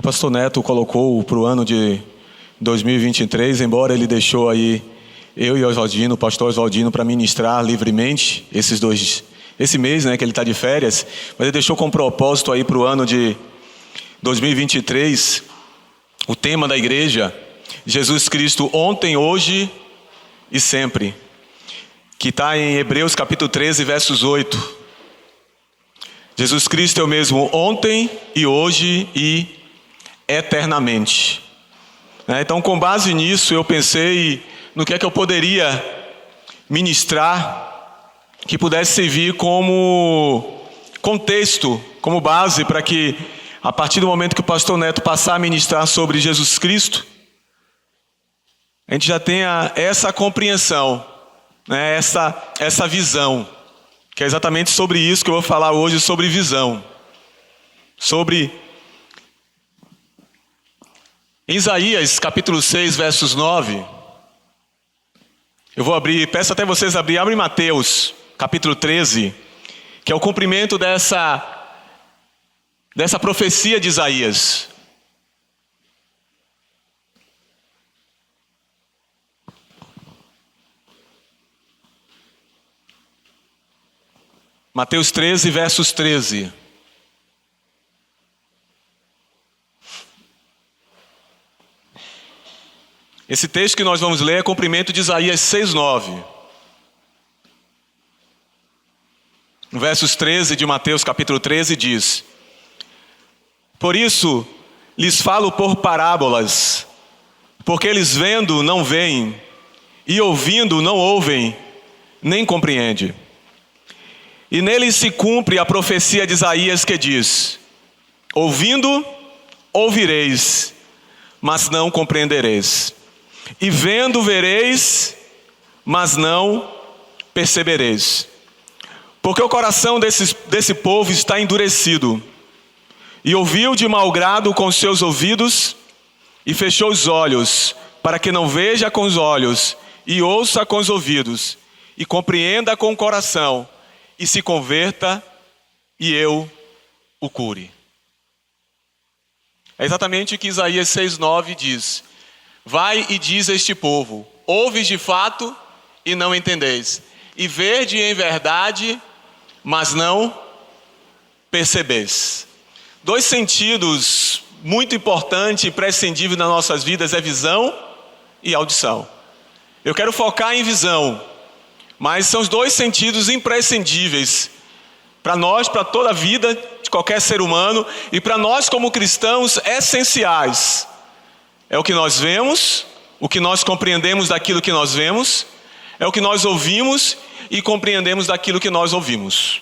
O pastor Neto colocou para o ano de 2023, embora ele deixou aí eu e o pastor Oswaldino, para ministrar livremente esse mês, né, que ele está de férias, mas ele deixou com propósito aí para o ano de 2023, o tema da igreja, Jesus Cristo ontem, hoje e sempre, que está em Hebreus capítulo 13, versos 8. Jesus Cristo é o mesmo ontem e hoje e eternamente. Então, com base nisso, eu pensei no que é que eu poderia ministrar que pudesse servir como contexto, como base para que, a partir do momento que o pastor Neto passar a ministrar sobre Jesus Cristo, a gente já tenha essa compreensão, né? essa visão, que é exatamente sobre isso que eu vou falar hoje, sobre visão. Em Isaías capítulo 6, versos 9, eu vou abrir, peço até vocês abrirem, abre Mateus capítulo 13, que é o cumprimento dessa profecia de Isaías. Mateus 13, versos 13. Esse texto que nós vamos ler é cumprimento de Isaías 6:9. No versos 13 de Mateus capítulo 13 diz: Por isso lhes falo por parábolas, porque eles vendo não veem, e ouvindo não ouvem, nem compreendem. E neles se cumpre a profecia de Isaías que diz: Ouvindo, ouvireis, mas não compreendereis. E vendo, vereis, mas não percebereis. Porque o coração desse povo está endurecido, e ouviu de mau grado com os seus ouvidos, e fechou os olhos, para que não veja com os olhos, e ouça com os ouvidos, e compreenda com o coração, e se converta, e eu o cure. É exatamente o que Isaías 6:9 diz. Vai e diz a este povo: ouves de fato e não entendeis, e vede em verdade, mas não percebeis. Dois sentidos muito importantes e prescindíveis nas nossas vidas é visão e audição. Eu quero focar em visão, mas são os dois sentidos imprescindíveis para nós, para toda a vida de qualquer ser humano, e para nós como cristãos essenciais. É o que nós vemos, o que nós compreendemos daquilo que nós vemos, é o que nós ouvimos e compreendemos daquilo que nós ouvimos.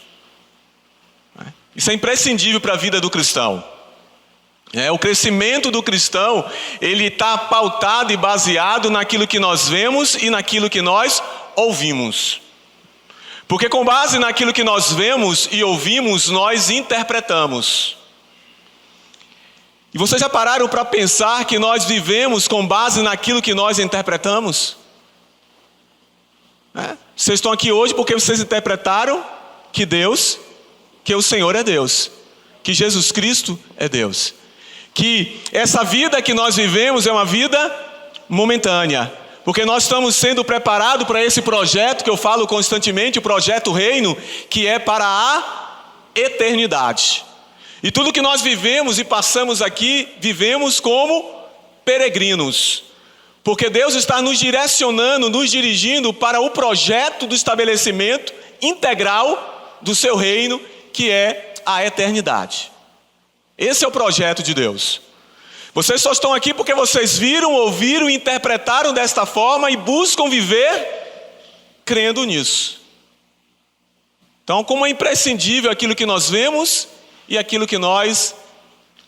Isso é imprescindível para a vida do cristão. O crescimento do cristão, ele está pautado e baseado naquilo que nós vemos e naquilo que nós ouvimos. Porque com base naquilo que nós vemos e ouvimos, nós interpretamos. E vocês já pararam para pensar que nós vivemos com base naquilo que nós interpretamos? Vocês estão aqui hoje porque vocês interpretaram que o Senhor é Deus, que Jesus Cristo é Deus, que essa vida que nós vivemos é uma vida momentânea, porque nós estamos sendo preparados para esse projeto que eu falo constantemente, o projeto Reino, que é para a eternidade. E tudo que nós vivemos e passamos aqui, vivemos como peregrinos, porque Deus está nos direcionando, nos dirigindo para o projeto do estabelecimento integral do seu reino, que é a eternidade. Esse é o projeto de Deus. Vocês só estão aqui porque vocês viram, ouviram e interpretaram desta forma e buscam viver crendo nisso. Então, como é imprescindível aquilo que nós vemos e aquilo que nós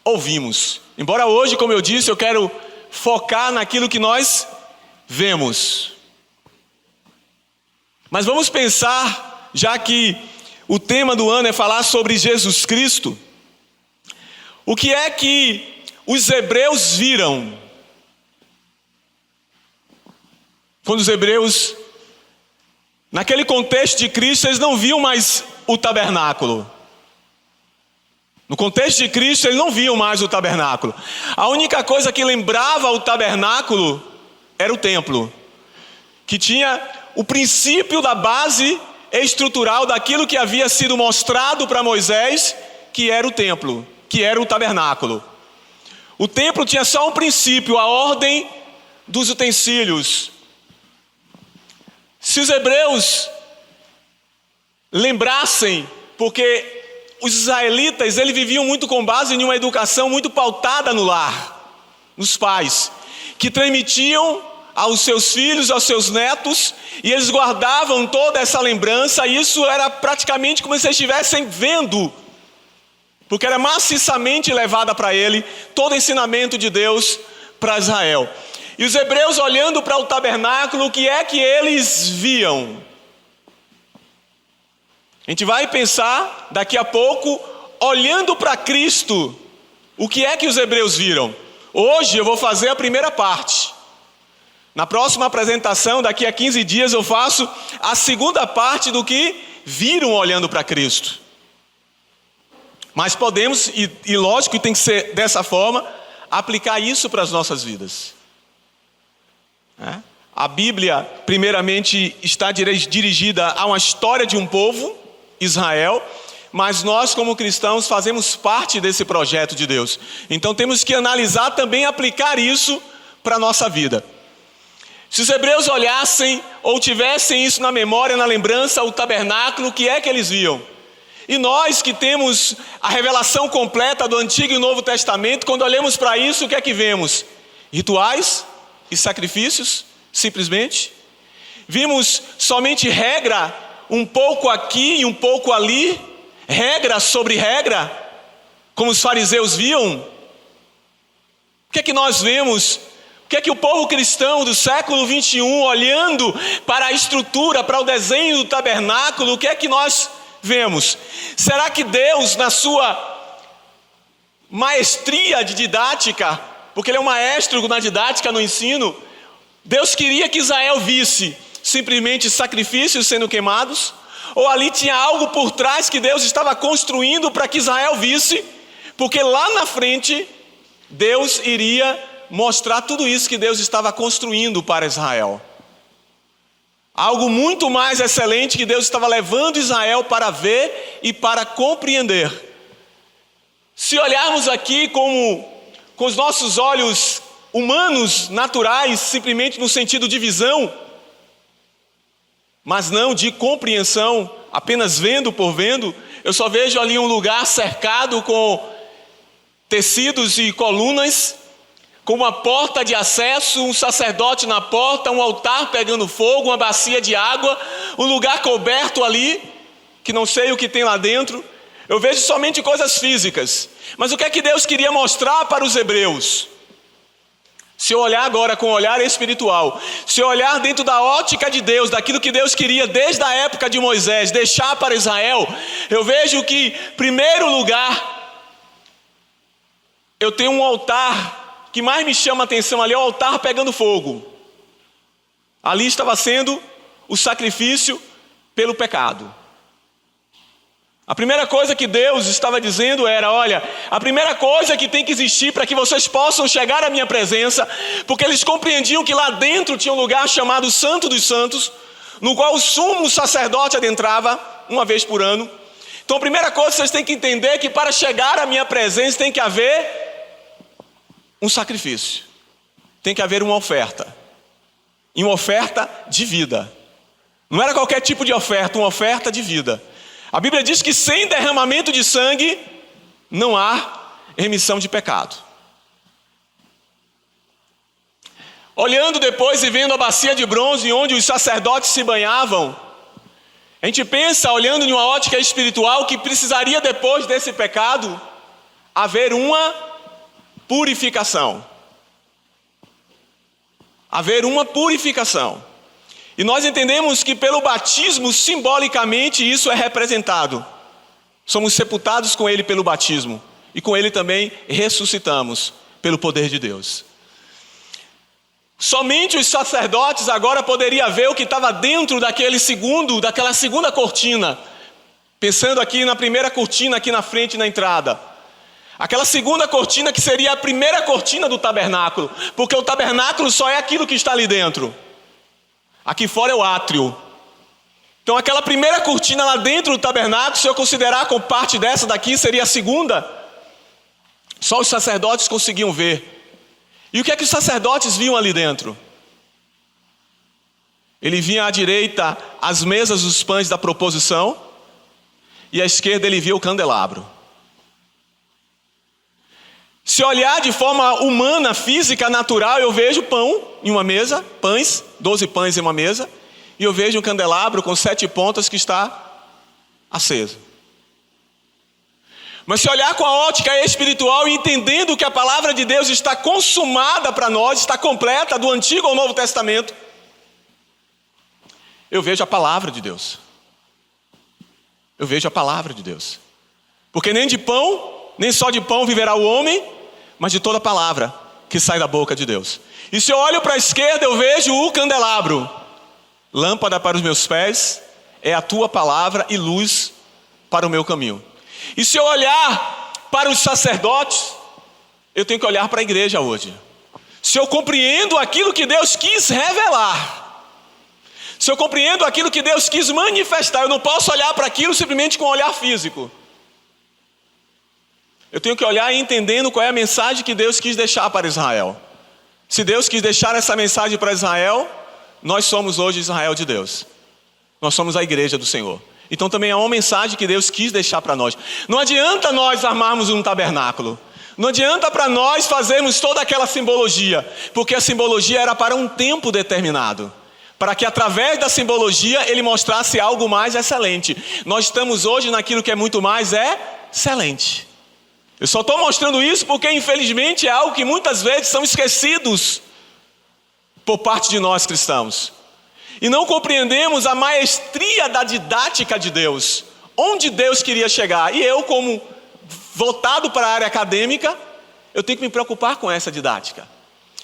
ouvimos. Embora hoje, como eu disse, eu quero focar naquilo que nós vemos. Mas vamos pensar, já que o tema do ano é falar sobre Jesus Cristo, o que é que os hebreus viram? Quando os hebreus, naquele contexto de Cristo, eles não viam mais o tabernáculo. No contexto de Cristo, eles não viam mais o tabernáculo. A única coisa que lembrava o tabernáculo era o templo, que tinha o princípio da base estrutural daquilo que havia sido mostrado para Moisés, que era o templo, que era o tabernáculo. O templo tinha só um princípio, a ordem dos utensílios. Se os hebreus lembrassem, porque os israelitas, eles viviam muito com base em uma educação muito pautada no lar, nos pais, que transmitiam aos seus filhos, aos seus netos, e eles guardavam toda essa lembrança, e isso era praticamente como se eles estivessem vendo, porque era maciçamente levada para ele todo o ensinamento de Deus para Israel. E os hebreus, olhando para o tabernáculo, o que é que eles viam? A gente vai pensar daqui a pouco, olhando para Cristo, o que é que os hebreus viram? Hoje eu vou fazer a primeira parte. Na próxima apresentação, daqui a 15 dias, eu faço a segunda parte do que viram olhando para Cristo. Mas podemos, e lógico que tem que ser dessa forma, aplicar isso para as nossas vidas. A Bíblia, primeiramente, está dirigida a uma história de um povo, Israel, mas nós como cristãos fazemos parte desse projeto de Deus. Então temos que analisar também e aplicar isso para a nossa vida. Se os hebreus olhassem ou tivessem isso na memória, na lembrança, o tabernáculo, o que é que eles viam? E nós que temos a revelação completa do Antigo e Novo Testamento, quando olhamos para isso, o que é que vemos? Rituais e sacrifícios, simplesmente. Vimos somente regra, um pouco aqui e um pouco ali, regra sobre regra, como os fariseus viam. O que é que nós vemos? O que é que o povo cristão do século 21, olhando para a estrutura, para o desenho do tabernáculo, o que é que nós vemos? Será que Deus, na sua maestria de didática, porque Ele é um maestro na didática, no ensino, Deus queria que Israel visse simplesmente sacrifícios sendo queimados? Ou ali tinha algo por trás que Deus estava construindo para que Israel visse? Porque lá na frente, Deus iria mostrar tudo isso que Deus estava construindo para Israel. Algo muito mais excelente que Deus estava levando Israel para ver e para compreender. Se olharmos aqui com os nossos olhos humanos, naturais, simplesmente no sentido de visão, mas não de compreensão, apenas vendo por vendo, eu só vejo ali um lugar cercado com tecidos e colunas, com uma porta de acesso, um sacerdote na porta, um altar pegando fogo, uma bacia de água, um lugar coberto ali, que não sei o que tem lá dentro. Eu vejo somente coisas físicas. Mas o que é que Deus queria mostrar para os hebreus? Se eu olhar agora com o olhar espiritual, se eu olhar dentro da ótica de Deus, daquilo que Deus queria desde a época de Moisés deixar para Israel, eu vejo que, em primeiro lugar, eu tenho um altar que mais me chama a atenção ali, é o altar pegando fogo. Ali estava sendo o sacrifício pelo pecado. A primeira coisa que Deus estava dizendo era, olha, a primeira coisa que tem que existir para que vocês possam chegar à minha presença, porque eles compreendiam que lá dentro tinha um lugar chamado Santo dos Santos, no qual o sumo sacerdote adentrava uma vez por ano. Então a primeira coisa que vocês têm que entender é que para chegar à minha presença tem que haver um sacrifício, tem que haver uma oferta, e uma oferta de vida. Não era qualquer tipo de oferta, uma oferta de vida. A Bíblia diz que sem derramamento de sangue não há remissão de pecado. Olhando depois e vendo a bacia de bronze onde os sacerdotes se banhavam, a gente pensa, olhando em uma ótica espiritual, que precisaria depois desse pecado haver uma purificação. Haver uma purificação. E nós entendemos que pelo batismo, simbolicamente, isso é representado. Somos sepultados com Ele pelo batismo. E com Ele também ressuscitamos pelo poder de Deus. Somente os sacerdotes agora poderiam ver o que estava dentro daquela segunda cortina. Pensando aqui na primeira cortina, aqui na frente, na entrada. Aquela segunda cortina que seria a primeira cortina do tabernáculo, porque o tabernáculo só é aquilo que está ali dentro. Aqui fora é o átrio. Então aquela primeira cortina lá dentro do tabernáculo, se eu considerar como parte dessa daqui, seria a segunda. Só os sacerdotes conseguiam ver. E o que é que os sacerdotes viam ali dentro? Ele via à direita as mesas dos pães da proposição, e à esquerda ele via o candelabro. Se olhar de forma humana, física, natural, eu vejo pão em uma mesa, pães, 12 pães em uma mesa, e eu vejo um candelabro com 7 pontas que está aceso. Mas se olhar com a ótica espiritual e entendendo que a palavra de Deus está consumada para nós, está completa, do Antigo ao Novo Testamento, eu vejo a palavra de Deus. Eu vejo a palavra de Deus. Porque nem de pão, nem só de pão viverá o homem, mas de toda palavra que sai da boca de Deus. E se eu olho para a esquerda, eu vejo o candelabro. Lâmpada para os meus pés é a tua palavra e luz para o meu caminho. E se eu olhar para os sacerdotes, eu tenho que olhar para a igreja hoje. Se eu compreendo aquilo que Deus quis revelar, se eu compreendo aquilo que Deus quis manifestar, eu não posso olhar para aquilo simplesmente com um olhar físico. Eu tenho que olhar entendendo qual é a mensagem que Deus quis deixar para Israel. Se Deus quis deixar essa mensagem para Israel, nós somos hoje Israel de Deus. Nós somos a igreja do Senhor. Então também há uma mensagem que Deus quis deixar para nós. Não adianta nós armarmos um tabernáculo. Não adianta para nós fazermos toda aquela simbologia. Porque a simbologia era para um tempo determinado. Para que através da simbologia ele mostrasse algo mais excelente. Nós estamos hoje naquilo que é muito mais excelente. Eu só estou mostrando isso porque infelizmente é algo que muitas vezes são esquecidos por parte de nós cristãos. E não compreendemos a maestria da didática de Deus. Onde Deus queria chegar. E eu, como voltado para a área acadêmica, eu tenho que me preocupar com essa didática.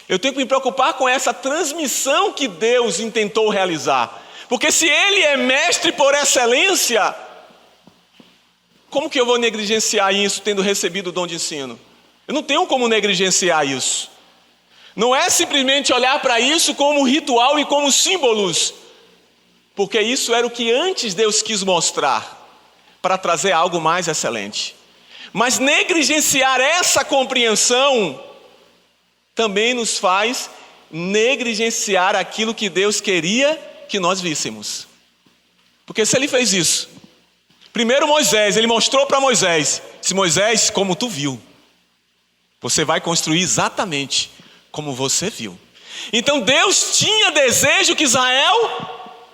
Eu tenho que me preocupar com essa transmissão que Deus intentou realizar. Porque se Ele é mestre por excelência, como que eu vou negligenciar isso tendo recebido o dom de ensino? Eu não tenho como negligenciar isso. Não é simplesmente olhar para isso como ritual e como símbolos. Porque isso era o que antes Deus quis mostrar, para trazer algo mais excelente. Mas negligenciar essa compreensão também nos faz negligenciar aquilo que Deus queria que nós víssemos. Porque se Ele fez isso, primeiro Moisés, Ele mostrou para Moisés, se Moisés, como tu viu, você vai construir exatamente como você viu. Então Deus tinha desejo que Israel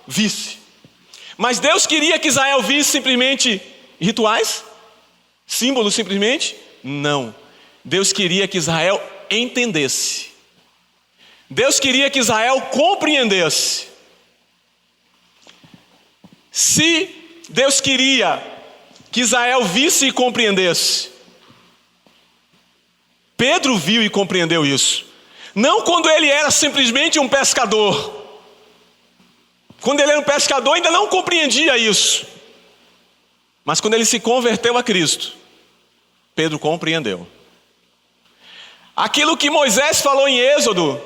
visse. Mas Deus queria que Israel visse simplesmente rituais? Símbolos simplesmente? Não. Deus queria que Israel entendesse. Deus queria que Israel compreendesse. Se Deus queria que Israel visse e compreendesse, Pedro viu e compreendeu isso. Não quando ele era simplesmente um pescador. Quando ele era um pescador ainda não compreendia isso. Mas quando ele se converteu a Cristo, Pedro compreendeu. Aquilo que Moisés falou em Êxodo: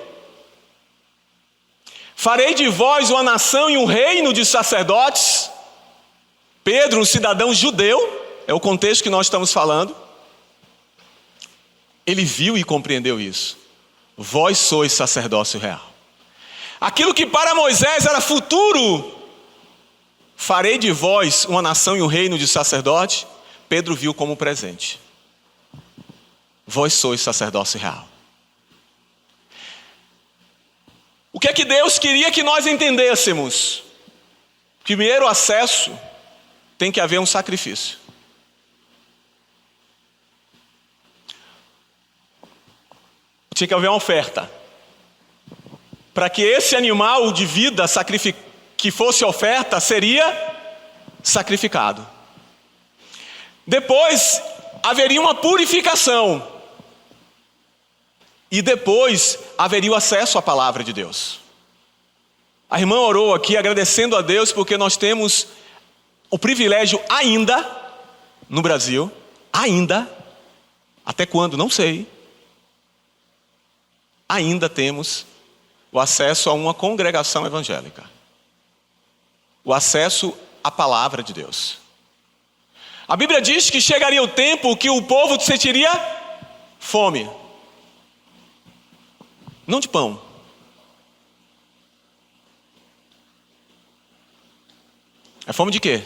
farei de vós uma nação e um reino de sacerdotes. Pedro, um cidadão judeu, é o contexto que nós estamos falando, ele viu e compreendeu isso. Vós sois sacerdócio real. Aquilo que para Moisés era futuro, farei de vós uma nação e um reino de sacerdote, Pedro viu como presente. Vós sois sacerdócio real. O que é que Deus queria que nós entendêssemos? Primeiro acesso, tem que haver um sacrifício. Tinha que haver uma oferta. Para que esse animal de vida que fosse oferta, seria sacrificado. Depois, haveria uma purificação. E depois, haveria o acesso à palavra de Deus. A irmã orou aqui agradecendo a Deus porque nós temos o privilégio ainda, no Brasil, ainda, Até quando? Não sei. Ainda temos o acesso a uma congregação evangélica. O acesso à palavra de Deus. A Bíblia diz que chegaria o tempo que o povo sentiria fome. Não de pão. É fome de quê?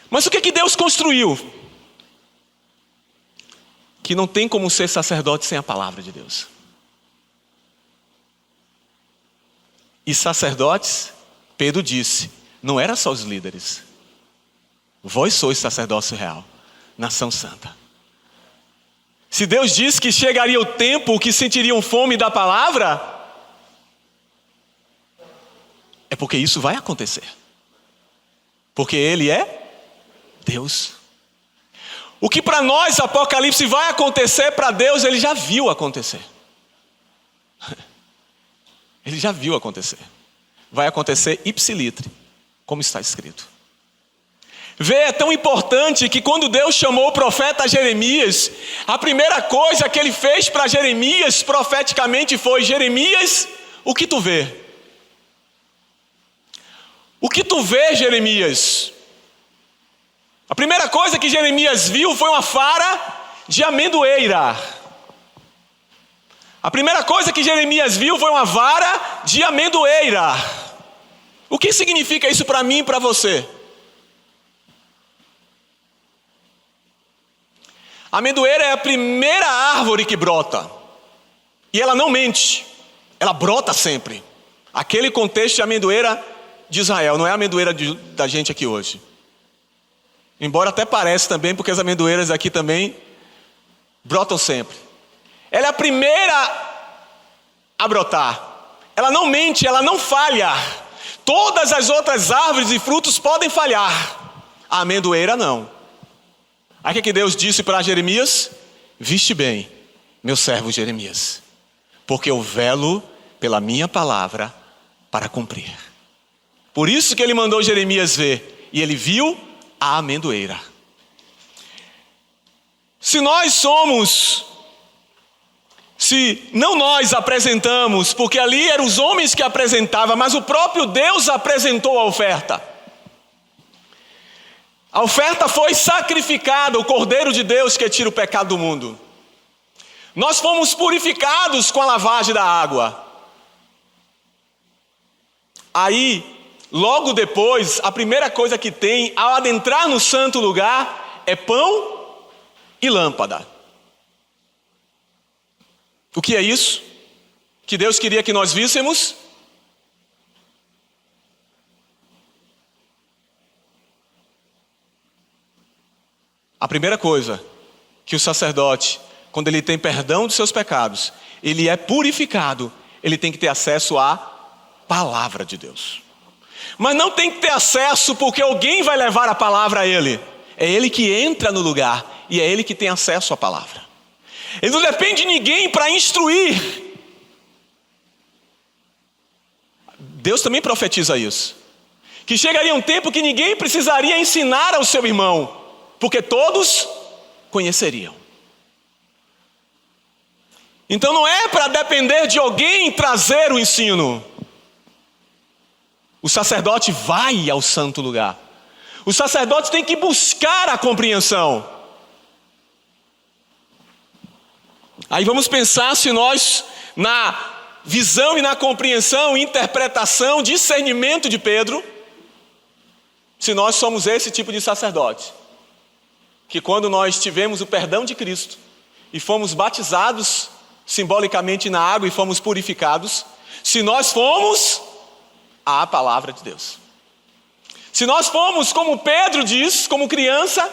Mas o que Deus construiu? Que não tem como ser sacerdote sem a palavra de Deus. E sacerdotes, Pedro disse, não era só os líderes. Vós sois sacerdócio real, nação santa. Se Deus disse que chegaria o tempo que sentiriam fome da palavra, é porque isso vai acontecer. Porque Ele é Deus. O que para nós, Apocalipse, vai acontecer, para Deus, Ele já viu acontecer. Ele já viu acontecer. Vai acontecer ipsiliter, como está escrito. Vê, é tão importante que quando Deus chamou o profeta Jeremias, a primeira coisa que Ele fez para Jeremias profeticamente foi: Jeremias, o que tu vê? O que tu vê, Jeremias? A primeira coisa que Jeremias viu foi uma vara de amendoeira. A primeira coisa que Jeremias viu foi uma vara de amendoeira. O que significa isso para mim e para você? A amendoeira é a primeira árvore que brota. E ela não mente. Ela brota sempre. Aquele contexto de amendoeira de Israel, não é a amendoeira da gente aqui hoje. Embora até pareça também, porque as amendoeiras aqui também brotam sempre. Ela é a primeira a brotar. Ela não mente, ela não falha. Todas as outras árvores e frutos podem falhar. A amendoeira não. Aí o que Deus disse para Jeremias? Viste bem, meu servo Jeremias, porque eu velo pela minha palavra para cumprir. Por isso que Ele mandou Jeremias ver. E ele viu a amendoeira. Se não nós apresentamos, porque ali eram os homens que apresentavam, mas o próprio Deus apresentou a oferta. A oferta foi sacrificada, o Cordeiro de Deus que tira o pecado do mundo. Nós fomos purificados com a lavagem da água. Aí, logo depois, a primeira coisa que tem ao adentrar no santo lugar é pão e lâmpada. O que é isso? Que Deus queria que nós víssemos? A primeira coisa que o sacerdote, quando ele tem perdão dos seus pecados, ele é purificado, ele tem que ter acesso à palavra de Deus. Mas não tem que ter acesso porque alguém vai levar a palavra a ele. É ele que entra no lugar e é ele que tem acesso à palavra. Ele não depende de ninguém para instruir. Deus também profetiza isso. Que chegaria um tempo que ninguém precisaria ensinar ao seu irmão, porque todos conheceriam. Então não é para depender de alguém trazer o ensino. O sacerdote vai ao santo lugar. O sacerdote tem que buscar a compreensão. Aí vamos pensar se nós, na visão e na compreensão, interpretação, discernimento de Pedro, se nós somos esse tipo de sacerdote. Que quando nós tivemos o perdão de Cristo e fomos batizados simbolicamente na água e fomos purificados, se nós fomos a palavra de Deus. Se nós fomos, como Pedro diz, como criança,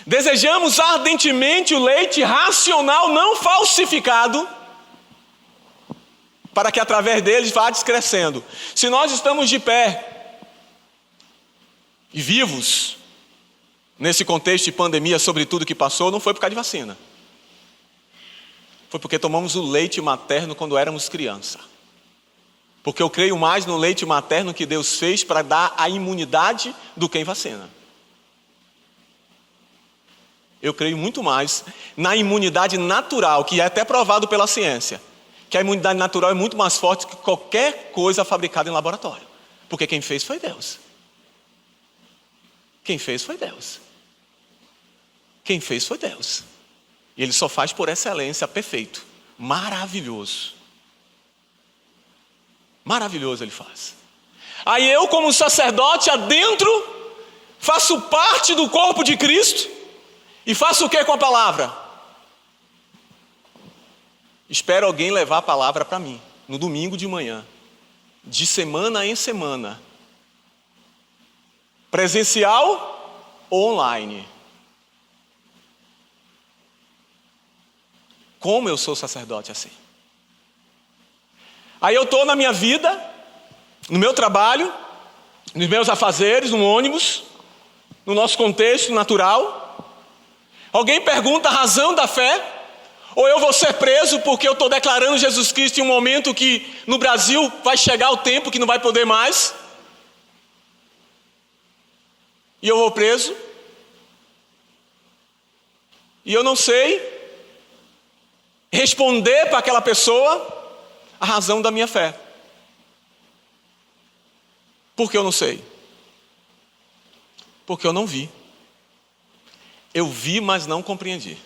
desejamos ardentemente o leite racional não falsificado, para que através deles vá descrescendo. Se nós estamos de pé e vivos nesse contexto de pandemia, sobre tudo que passou, não foi por causa de vacina. Foi porque tomamos o leite materno quando éramos criança. Porque eu creio mais no leite materno que Deus fez para dar a imunidade do que em vacina. Eu creio muito mais na imunidade natural, que é até provado pela ciência, que a imunidade natural é muito mais forte que qualquer coisa fabricada em laboratório. Porque quem fez foi Deus. Quem fez foi Deus. Quem fez foi Deus. E Ele só faz por excelência, perfeito. Maravilhoso. Maravilhoso Ele faz. Aí eu, como sacerdote adentro, faço parte do corpo de Cristo. E faço o que com a palavra? Espero alguém levar a palavra para mim, no domingo de manhã, de semana em semana. Presencial ou online. Como eu sou sacerdote assim? Aí eu estou na minha vida, no meu trabalho, nos meus afazeres, no ônibus, no nosso contexto natural. Alguém pergunta a razão da fé? Ou eu vou ser preso porque eu estou declarando Jesus Cristo em um momento que no Brasil vai chegar o tempo que não vai poder mais? E eu vou preso? E eu não sei responder para aquela pessoa a razão da minha fé. Por que eu não sei? Porque eu não vi. Eu vi, mas não compreendi.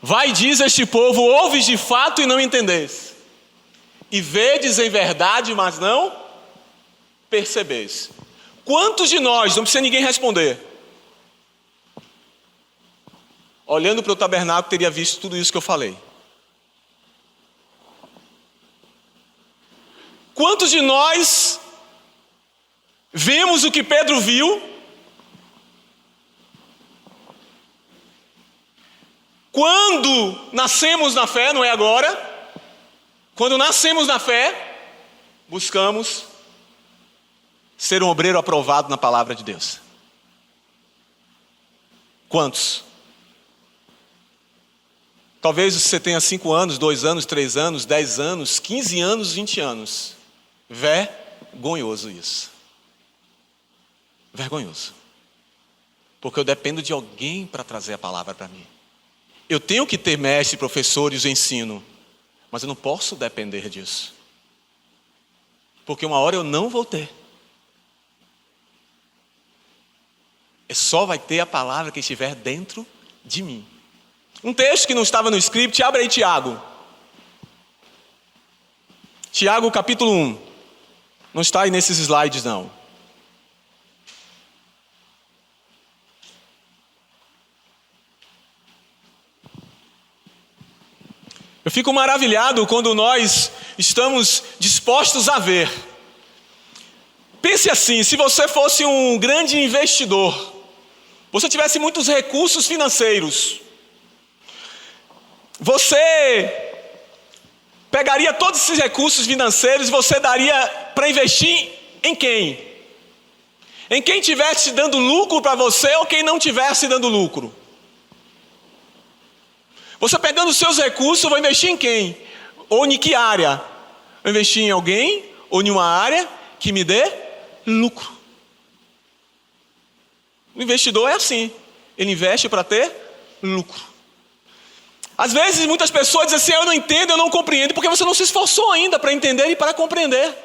Vai, diz este povo, ouves de fato e não entendeis. E vedes em verdade, mas não percebeis. Quantos de nós, não precisa ninguém responder, olhando para o tabernáculo, teria visto tudo isso que eu falei? Quantos de nós vemos o que Pedro viu? Quando nascemos na fé, não é agora, quando nascemos na fé, buscamos ser um obreiro aprovado na palavra de Deus. Quantos? Talvez você tenha 5 anos, 2 anos, 3 anos, 10 anos, 15 anos, 20 anos. Vergonhoso isso. Vergonhoso. Porque eu dependo de alguém para trazer a palavra para mim. Eu tenho que ter mestre, professores, ensino, mas eu não posso depender disso. Porque uma hora eu não vou ter. Só vai ter a palavra que estiver dentro de mim. Um texto que não estava no script, abre aí Tiago. Tiago capítulo 1. Não está aí nesses slides não. Eu fico maravilhado quando nós estamos dispostos a ver. Pense assim, se você fosse um grande investidor, você tivesse muitos recursos financeiros, você pegaria todos esses recursos financeiros e você daria para investir em quem? Em quem estivesse dando lucro para você ou quem não estivesse dando lucro? Você pegando os seus recursos, vai investir em quem? Ou em que área? Vou investir em alguém ou em uma área que me dê lucro. O investidor é assim. Ele investe para ter lucro. Às vezes muitas pessoas dizem assim, eu não entendo, eu não compreendo, porque você não se esforçou ainda para entender e para compreender.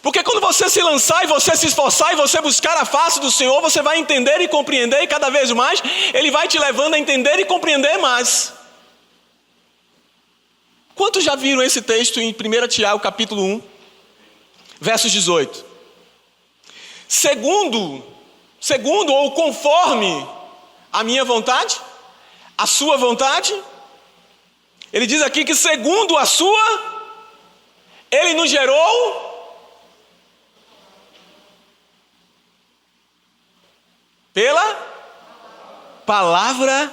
Porque quando você se lançar e você se esforçar e você buscar a face do Senhor, você vai entender e compreender, e cada vez mais Ele vai te levando a entender e compreender mais. Quantos já viram esse texto em 1 Tiago capítulo 1, versos 18? Segundo ou conforme a minha vontade, a sua vontade, ele diz aqui que segundo a sua, Ele nos gerou pela palavra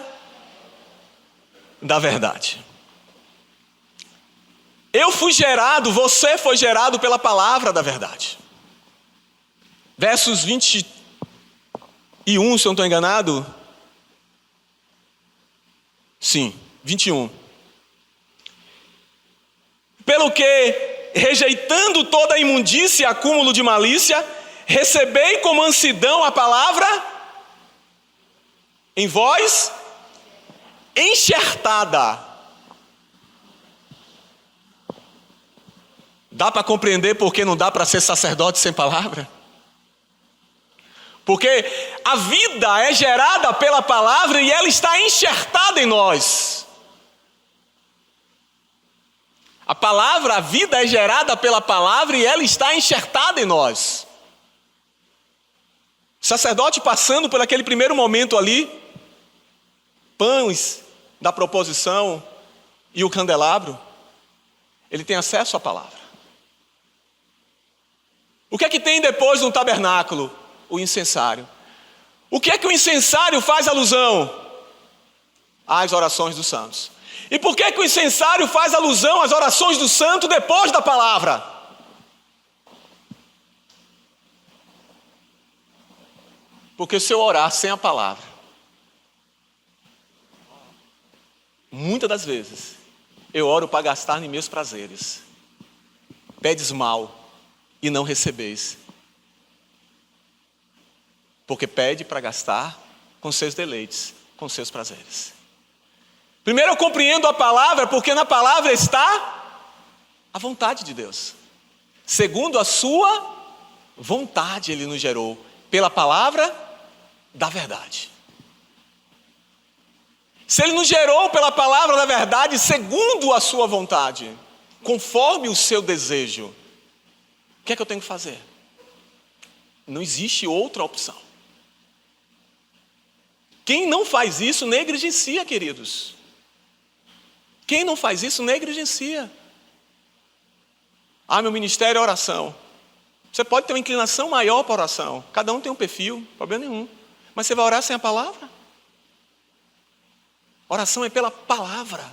da verdade. Eu fui gerado, você foi gerado pela palavra da verdade. Versos 21, se eu não estou enganado. Sim, 21. Pelo que, rejeitando toda a imundícia e acúmulo de malícia, recebei com mansidão a palavra em voz enxertada. Dá para compreender por que não dá para ser sacerdote sem palavra? Porque a vida é gerada pela palavra e ela está enxertada em nós. A palavra, a vida é gerada pela palavra e ela está enxertada em nós. O sacerdote passando por aquele primeiro momento ali, pães da proposição e o candelabro, ele tem acesso à palavra. O que é que tem depois no tabernáculo? O incensário. O que é que o incensário faz alusão? Às orações dos santos. E por que que o incensário faz alusão às orações do santo depois da palavra? Porque se eu orar sem a palavra, muitas das vezes, eu oro para gastar em meus prazeres. Pedes mal e não recebeis. Porque pede para gastar com seus deleites, com seus prazeres. Primeiro eu compreendo a palavra, porque na palavra está a vontade de Deus. Segundo a sua vontade ele nos gerou, pela palavra da verdade. Se ele nos gerou pela palavra da verdade, segundo a sua vontade, conforme o seu desejo, o que é que eu tenho que fazer? Não existe outra opção. Quem não faz isso negligencia, queridos. Quem não faz isso negligencia. Meu ministério é oração. Você pode ter uma inclinação maior para oração. Cada um tem um perfil, problema nenhum. Mas você vai orar sem a palavra? Oração é pela palavra.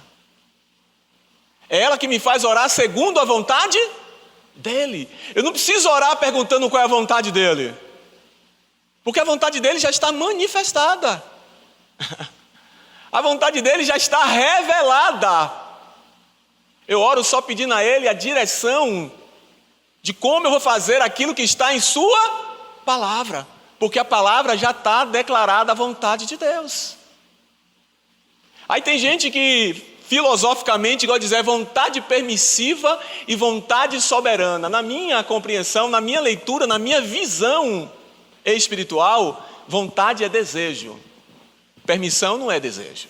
É ela que me faz orar segundo a vontade dele. Eu não preciso orar perguntando qual é a vontade dele. Porque a vontade dele já está manifestada. A vontade dele já está revelada. Eu oro só pedindo a ele a direção de como eu vou fazer aquilo que está em sua palavra. Porque a palavra já está declarada a vontade de Deus. Aí tem gente que filosoficamente gosta de dizer vontade permissiva e vontade soberana. Na minha compreensão, na minha leitura, na minha visão espiritual, vontade é desejo. Permissão não é desejo.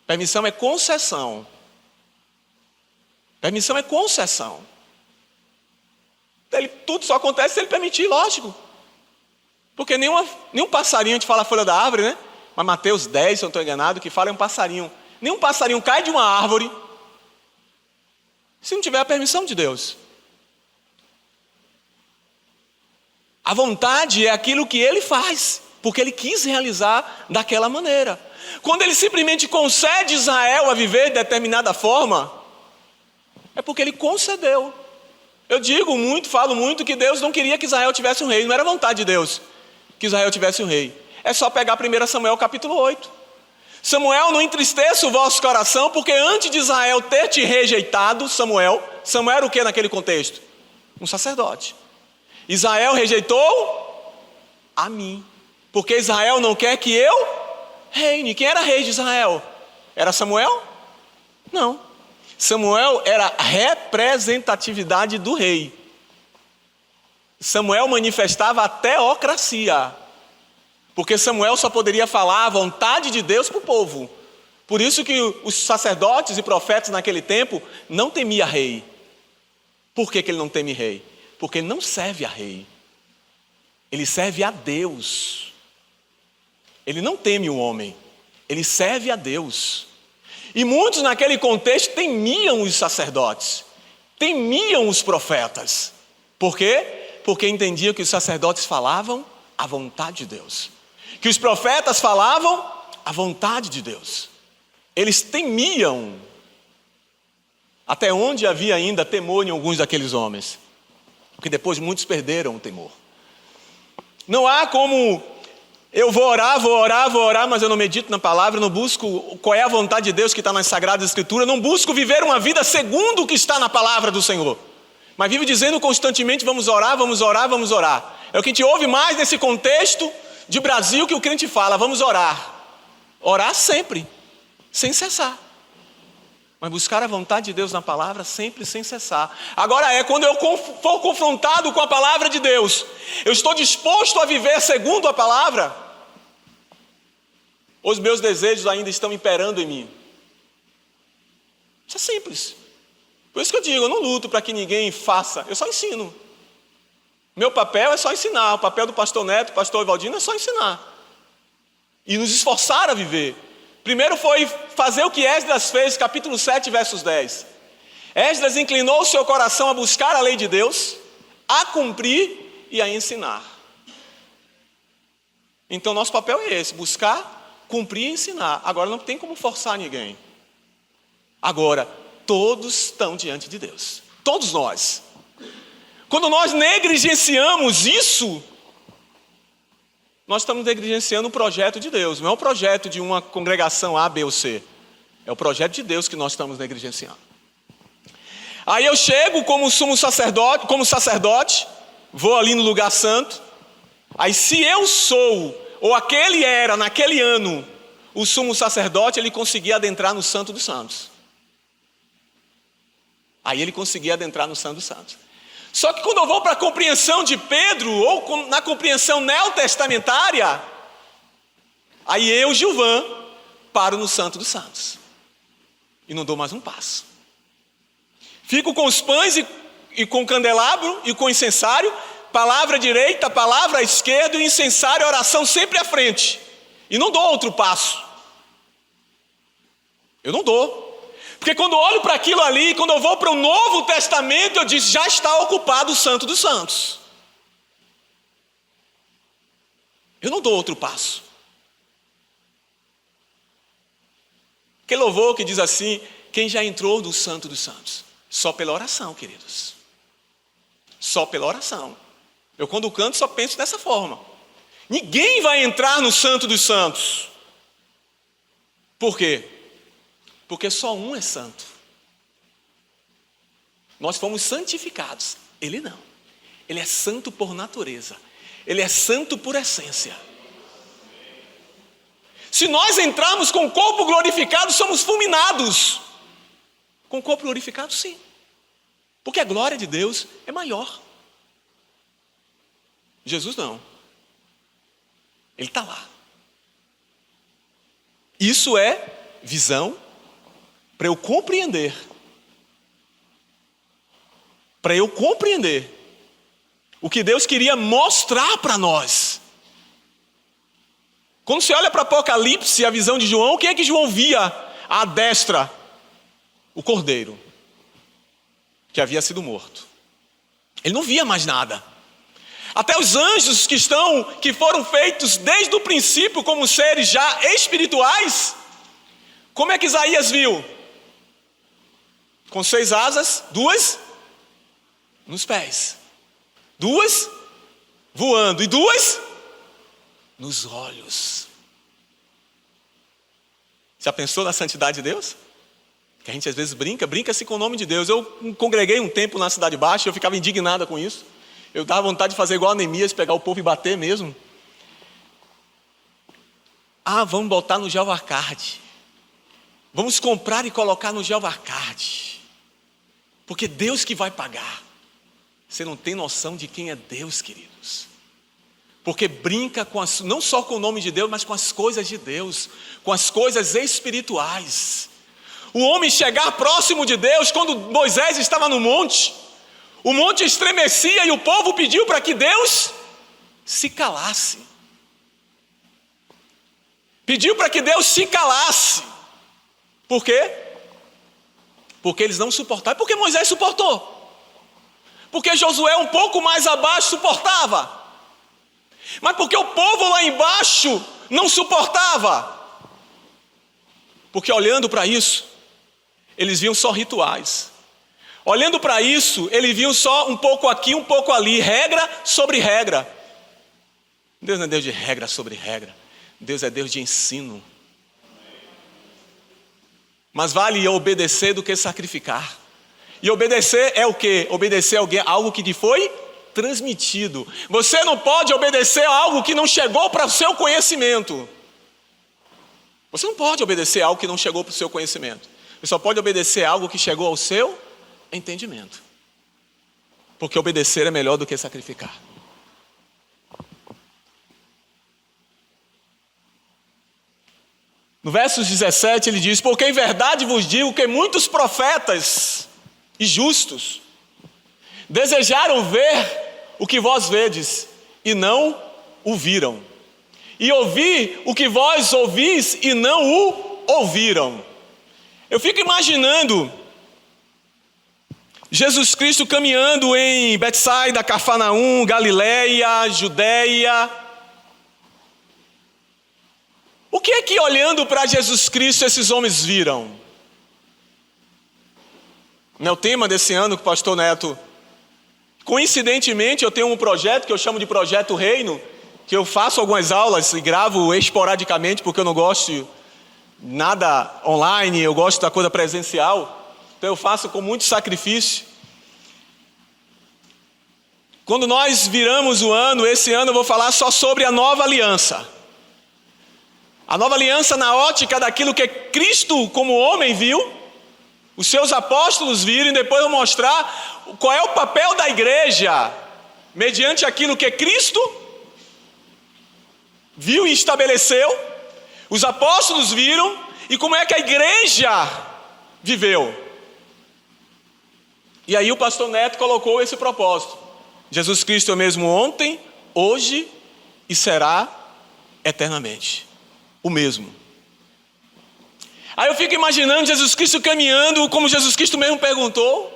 Permissão é concessão. Permissão é concessão. Tudo só acontece se ele permitir, lógico. Porque nenhum passarinho, a gente fala a folha da árvore, né? Mas Mateus 10, se eu não estou enganado, que fala é um passarinho. Nenhum passarinho cai de uma árvore se não tiver a permissão de Deus. A vontade é aquilo que ele faz, porque ele quis realizar daquela maneira. Quando ele simplesmente concede Israel a viver de determinada forma, é porque ele concedeu. Eu digo muito, falo muito que Deus não queria que Israel tivesse um rei, não era vontade de Deus que Israel tivesse um rei. É só pegar 1 Samuel capítulo 8. Samuel, não entristeça o vosso coração, porque antes de Israel ter te rejeitado, Samuel era o que naquele contexto? Um sacerdote. Israel rejeitou a mim, porque Israel não quer que eu reine. Quem era rei de Israel? Era Samuel? Não. Samuel era a representatividade do rei. Samuel manifestava a teocracia, porque Samuel só poderia falar a vontade de Deus para o povo. Por isso que os sacerdotes e profetas naquele tempo não temiam rei. Por que ele não teme rei? Porque ele não serve a rei. Ele serve a Deus. Ele não teme o homem. Ele serve a Deus. E muitos naquele contexto temiam os sacerdotes. Temiam os profetas. Por quê? Porque entendiam que os sacerdotes falavam a vontade de Deus. Que os profetas falavam a vontade de Deus. Eles temiam. Até onde havia ainda temor em alguns daqueles homens. Porque depois muitos perderam o temor. Não há como eu vou orar, mas eu não medito na palavra, não busco qual é a vontade de Deus que está nas Sagradas Escrituras, não busco viver uma vida segundo o que está na palavra do Senhor. Mas vivo dizendo constantemente, vamos orar, vamos orar, vamos orar. É o que a gente ouve mais nesse contexto de Brasil que o crente fala, vamos orar. Orar sempre, sem cessar. Mas buscar a vontade de Deus na palavra sempre sem cessar. Agora quando eu for confrontado com a palavra de Deus, eu estou disposto a viver segundo a palavra? Os meus desejos ainda estão imperando em mim? Isso é simples. Por isso que eu digo, eu não luto para que ninguém faça, eu só ensino. Meu papel é só ensinar, o papel do pastor Neto, pastor Evaldino é só ensinar. E nos esforçar a viver. Primeiro foi fazer o que Esdras fez, capítulo 7, versos 10. Esdras inclinou o seu coração a buscar a lei de Deus, a cumprir e a ensinar. Então nosso papel é esse, buscar, cumprir e ensinar. Agora não tem como forçar ninguém. Agora, todos estão diante de Deus. Todos nós. Quando nós negligenciamos isso, nós estamos negligenciando o projeto de Deus. Não é o projeto de uma congregação A, B ou C. É o projeto de Deus que nós estamos negligenciando. Aí eu chego como sacerdote, vou ali no lugar santo. Aí se eu sou, ou aquele era naquele ano, o sumo sacerdote, ele conseguia adentrar no Santo dos Santos. Aí ele conseguia adentrar no Santo dos Santos. Só que quando eu vou para a compreensão de Pedro, ou na compreensão neotestamentária, aí eu, Gilvan, paro no Santo dos Santos. E não dou mais um passo. Fico com os pães e com o candelabro e com o incensário, palavra direita, palavra esquerda, e o incensário, a oração sempre à frente. E não dou outro passo. Eu não dou. Porque quando eu olho para aquilo ali, quando eu vou para o Novo Testamento, eu disse, já está ocupado o Santo dos Santos. Eu não dou outro passo. Aquele louvor que diz assim, quem já entrou no Santo dos Santos? Só pela oração, queridos. Só pela oração. Eu quando canto só penso dessa forma. Ninguém vai entrar no Santo dos Santos. Por quê? Porque só um é santo. Nós fomos santificados. Ele não. Ele é santo por natureza. Ele é santo por essência. Se nós entrarmos com o corpo glorificado, somos fulminados. Com o corpo glorificado, sim. Porque a glória de Deus é maior. Jesus não. Ele está lá. Isso é visão. Para eu compreender o que Deus queria mostrar para nós. Quando você olha para Apocalipse, a visão de João, o que é que João via à destra? O cordeiro, que havia sido morto. Ele não via mais nada. Até os anjos que foram feitos desde o princípio como seres já espirituais, como é que Isaías viu? Com 6 asas, 2 nos pés, 2 voando e 2 nos olhos. Já pensou na santidade de Deus? Que a gente às vezes brinca-se com o nome de Deus. Eu congreguei um tempo na Cidade Baixa, eu ficava indignada com isso. Eu dava vontade de fazer igual a Neemias, pegar o povo e bater mesmo. Vamos botar no Jeová Card. Vamos comprar e colocar no Jeová Card. Porque Deus que vai pagar. Você não tem noção de quem é Deus, queridos. Porque brinca não só com o nome de Deus, mas com as coisas de Deus, com as coisas espirituais. O homem chegar próximo de Deus, quando Moisés estava no monte, o monte estremecia e o povo pediu para que Deus se calasse. Pediu para que Deus se calasse. Por quê? Porque eles não suportavam. Porque Moisés suportou. Porque Josué um pouco mais abaixo suportava. Mas porque o povo lá embaixo não suportava. Porque olhando para isso, eles viam só rituais. Olhando para isso, eles viam só um pouco aqui, um pouco ali. Regra sobre regra. Deus não é Deus de regra sobre regra. Deus é Deus de ensino. Mas vale obedecer do que sacrificar. E obedecer é o quê? Obedecer a algo que lhe foi transmitido. Você não pode obedecer a algo que não chegou para o seu conhecimento. Você não pode obedecer algo que não chegou para o seu conhecimento. Você só pode obedecer algo que chegou ao seu entendimento. Porque obedecer é melhor do que sacrificar. No verso 17 ele diz: porque em verdade vos digo que muitos profetas e justos desejaram ver o que vós vedes e não o viram, e ouvir o que vós ouvis e não o ouviram. Eu fico imaginando Jesus Cristo caminhando em Betsaida, Cafarnaum, Galileia, Judeia. O que é que, olhando para Jesus Cristo, esses homens viram? Não é o tema desse ano que o pastor Neto... Coincidentemente, eu tenho um projeto que eu chamo de Projeto Reino, que eu faço algumas aulas e gravo esporadicamente, porque eu não gosto nada online, eu gosto da coisa presencial. Então eu faço com muito sacrifício. Quando nós viramos o ano, esse ano eu vou falar só sobre a nova aliança. A nova aliança na ótica daquilo que Cristo como homem viu, os seus apóstolos viram, e depois eu vou mostrar qual é o papel da igreja mediante aquilo que Cristo viu e estabeleceu, os apóstolos viram, e como é que a igreja viveu. E aí o pastor Neto colocou esse propósito: Jesus Cristo é o mesmo ontem, hoje e será eternamente o mesmo. Aí eu fico imaginando Jesus Cristo caminhando, como Jesus Cristo mesmo perguntou: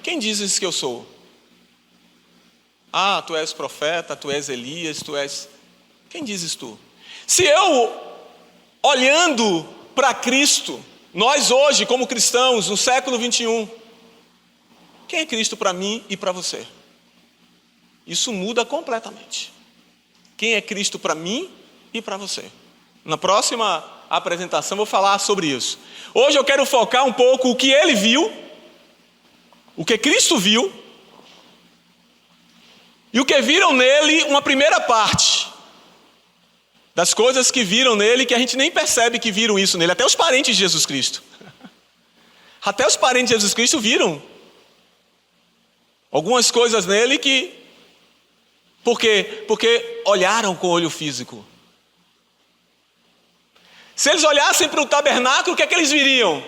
quem dizes que eu sou? Ah, tu és profeta, tu és Elias, tu és... Quem dizes tu? Se eu, olhando para Cristo, nós hoje como cristãos, no século 21, quem é Cristo para mim e para você? Isso muda completamente. Quem é Cristo para mim e para você? Na próxima apresentação eu vou falar sobre isso. Hoje eu quero focar um pouco o que ele viu, o que Cristo viu, e o que viram nele, uma primeira parte das coisas que viram nele, que a gente nem percebe que viram isso nele. Até os parentes de Jesus Cristo. Até os parentes de Jesus Cristo viram algumas coisas nele que... Por quê? Porque olharam com o olho físico. Se eles olhassem para o tabernáculo, o que é que eles viriam?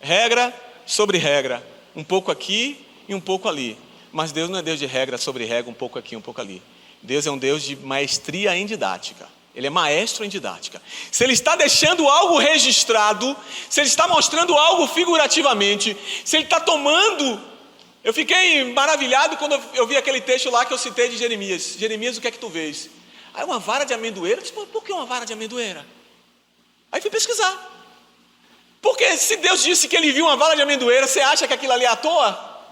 Regra sobre regra. Um pouco aqui e um pouco ali. Mas Deus não é Deus de regra sobre regra, um pouco aqui, um pouco ali. Deus é um Deus de maestria em didática. Ele é maestro em didática. Se ele está deixando algo registrado, se ele está mostrando algo figurativamente, se ele está tomando... Eu fiquei maravilhado quando eu vi aquele texto lá que eu citei de Jeremias. Jeremias, o que é que tu vês? Aí uma vara de amendoeira. Eu disse: por que uma vara de amendoeira? Aí fui pesquisar. Porque se Deus disse que ele viu uma vara de amendoeira, você acha que aquilo ali é à toa?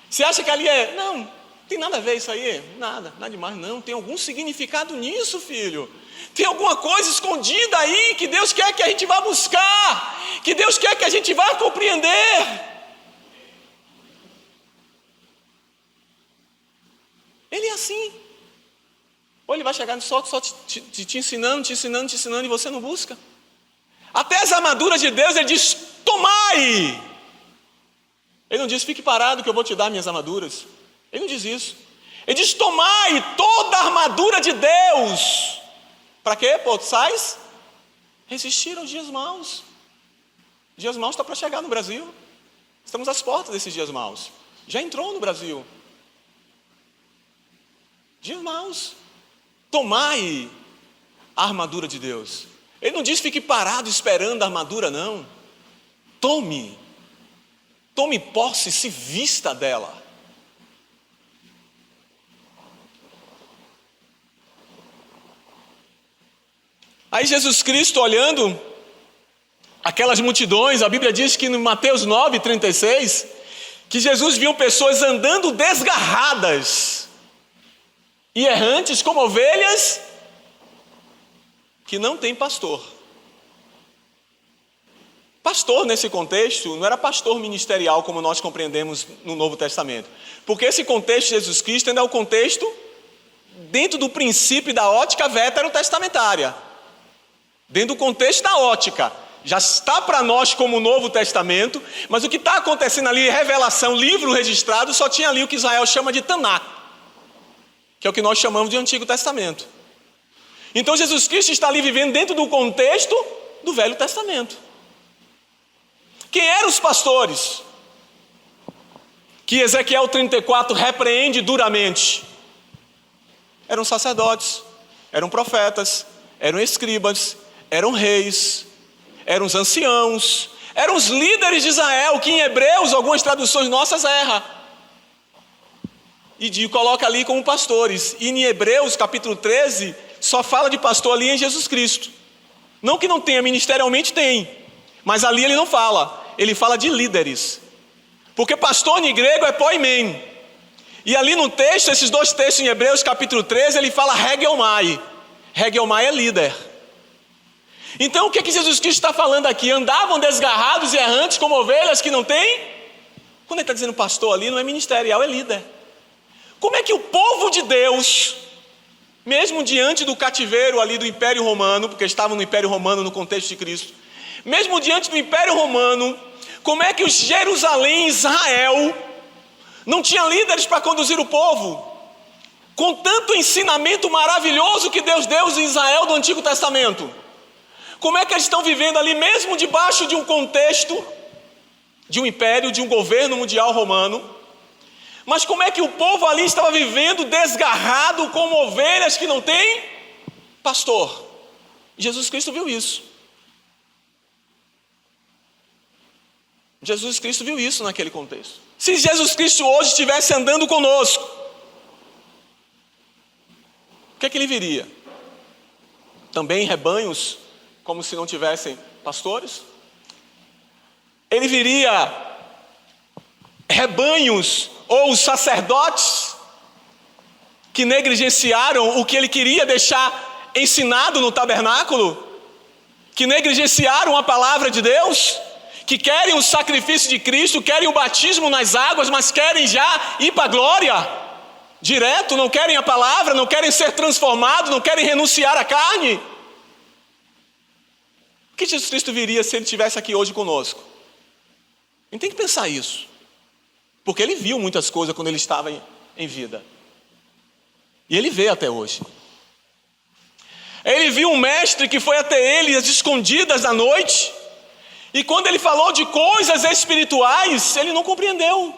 Você acha que ali é... Não, tem nada a ver isso aí. Nada demais não. Tem algum significado nisso, filho. Tem alguma coisa escondida aí que Deus quer que a gente vá buscar, que Deus quer que a gente vá compreender. Ele é assim. Ou ele vai chegar só te ensinando, e você não busca. Até as armaduras de Deus, ele diz: tomai. Ele não diz: fique parado que eu vou te dar minhas armaduras. Ele não diz isso. Ele diz: tomai toda a armadura de Deus. Para quê? Possais resistir aos dias maus. Dias maus está para chegar no Brasil. Estamos às portas desses dias maus. Já entrou no Brasil. Dias maus. Tomai a armadura de Deus. Ele não diz: fique parado esperando a armadura, não. Tome posse, se vista dela. Aí Jesus Cristo, olhando aquelas multidões, a Bíblia diz que no Mateus 9:36, que Jesus viu pessoas andando desgarradas e errantes como ovelhas que não tem pastor. Pastor, nesse contexto, não era pastor ministerial como nós compreendemos no Novo Testamento. Porque esse contexto de Jesus Cristo ainda é o contexto dentro do princípio da ótica veterotestamentária. Dentro do contexto da ótica. Já está para nós como o Novo Testamento, mas o que está acontecendo ali, revelação, livro registrado, só tinha ali o que Israel chama de Tanakh, que é o que nós chamamos de Antigo Testamento. Então Jesus Cristo está ali vivendo dentro do contexto do Velho Testamento. Quem eram os pastores que Ezequiel 34 repreende duramente? Eram sacerdotes, eram profetas, eram escribas, eram reis, eram os anciãos, eram os líderes de Israel, que em Hebreus, algumas traduções nossas erram. E coloca ali como pastores. E em Hebreus capítulo 13, só fala de pastor ali em Jesus Cristo. Não que não tenha, ministerialmente tem, mas ali ele não fala, ele fala de líderes. Porque pastor em grego é poimen. E ali no texto, esses dois textos em Hebreus capítulo 13, ele fala hegelmai. Hegelmai é líder. Então o que Jesus Cristo está falando aqui? Andavam desgarrados e errantes como ovelhas que não têm? Quando ele está dizendo pastor ali, não é ministerial, é líder. Como é que o povo de Deus, mesmo diante do cativeiro ali do Império Romano, porque estavam no Império Romano no contexto de Cristo, mesmo diante do Império Romano, como é que os Jerusalém, Israel, não tinha líderes para conduzir o povo? Com tanto ensinamento maravilhoso que Deus deu em Israel do Antigo Testamento. Como é que eles estão vivendo ali, mesmo debaixo de um contexto, de um império, de um governo mundial romano? Mas como é que o povo ali estava vivendo desgarrado como ovelhas que não têm pastor? Jesus Cristo viu isso. Jesus Cristo viu isso naquele contexto. Se Jesus Cristo hoje estivesse andando conosco, o que é que ele viria? Também rebanhos, como se não tivessem pastores? Ele viria rebanhos ou os sacerdotes que negligenciaram o que ele queria deixar ensinado no tabernáculo, que negligenciaram a palavra de Deus, que querem o sacrifício de Cristo, querem o batismo nas águas, mas querem já ir para a glória direto, não querem a palavra, não querem ser transformados, não querem renunciar à carne. O que Jesus Cristo viria se ele estivesse aqui hoje conosco? A gente tem que pensar isso, porque ele viu muitas coisas quando ele estava em vida, e ele vê até hoje. Ele viu um mestre que foi até ele às escondidas da noite, e quando ele falou de coisas espirituais, ele não compreendeu.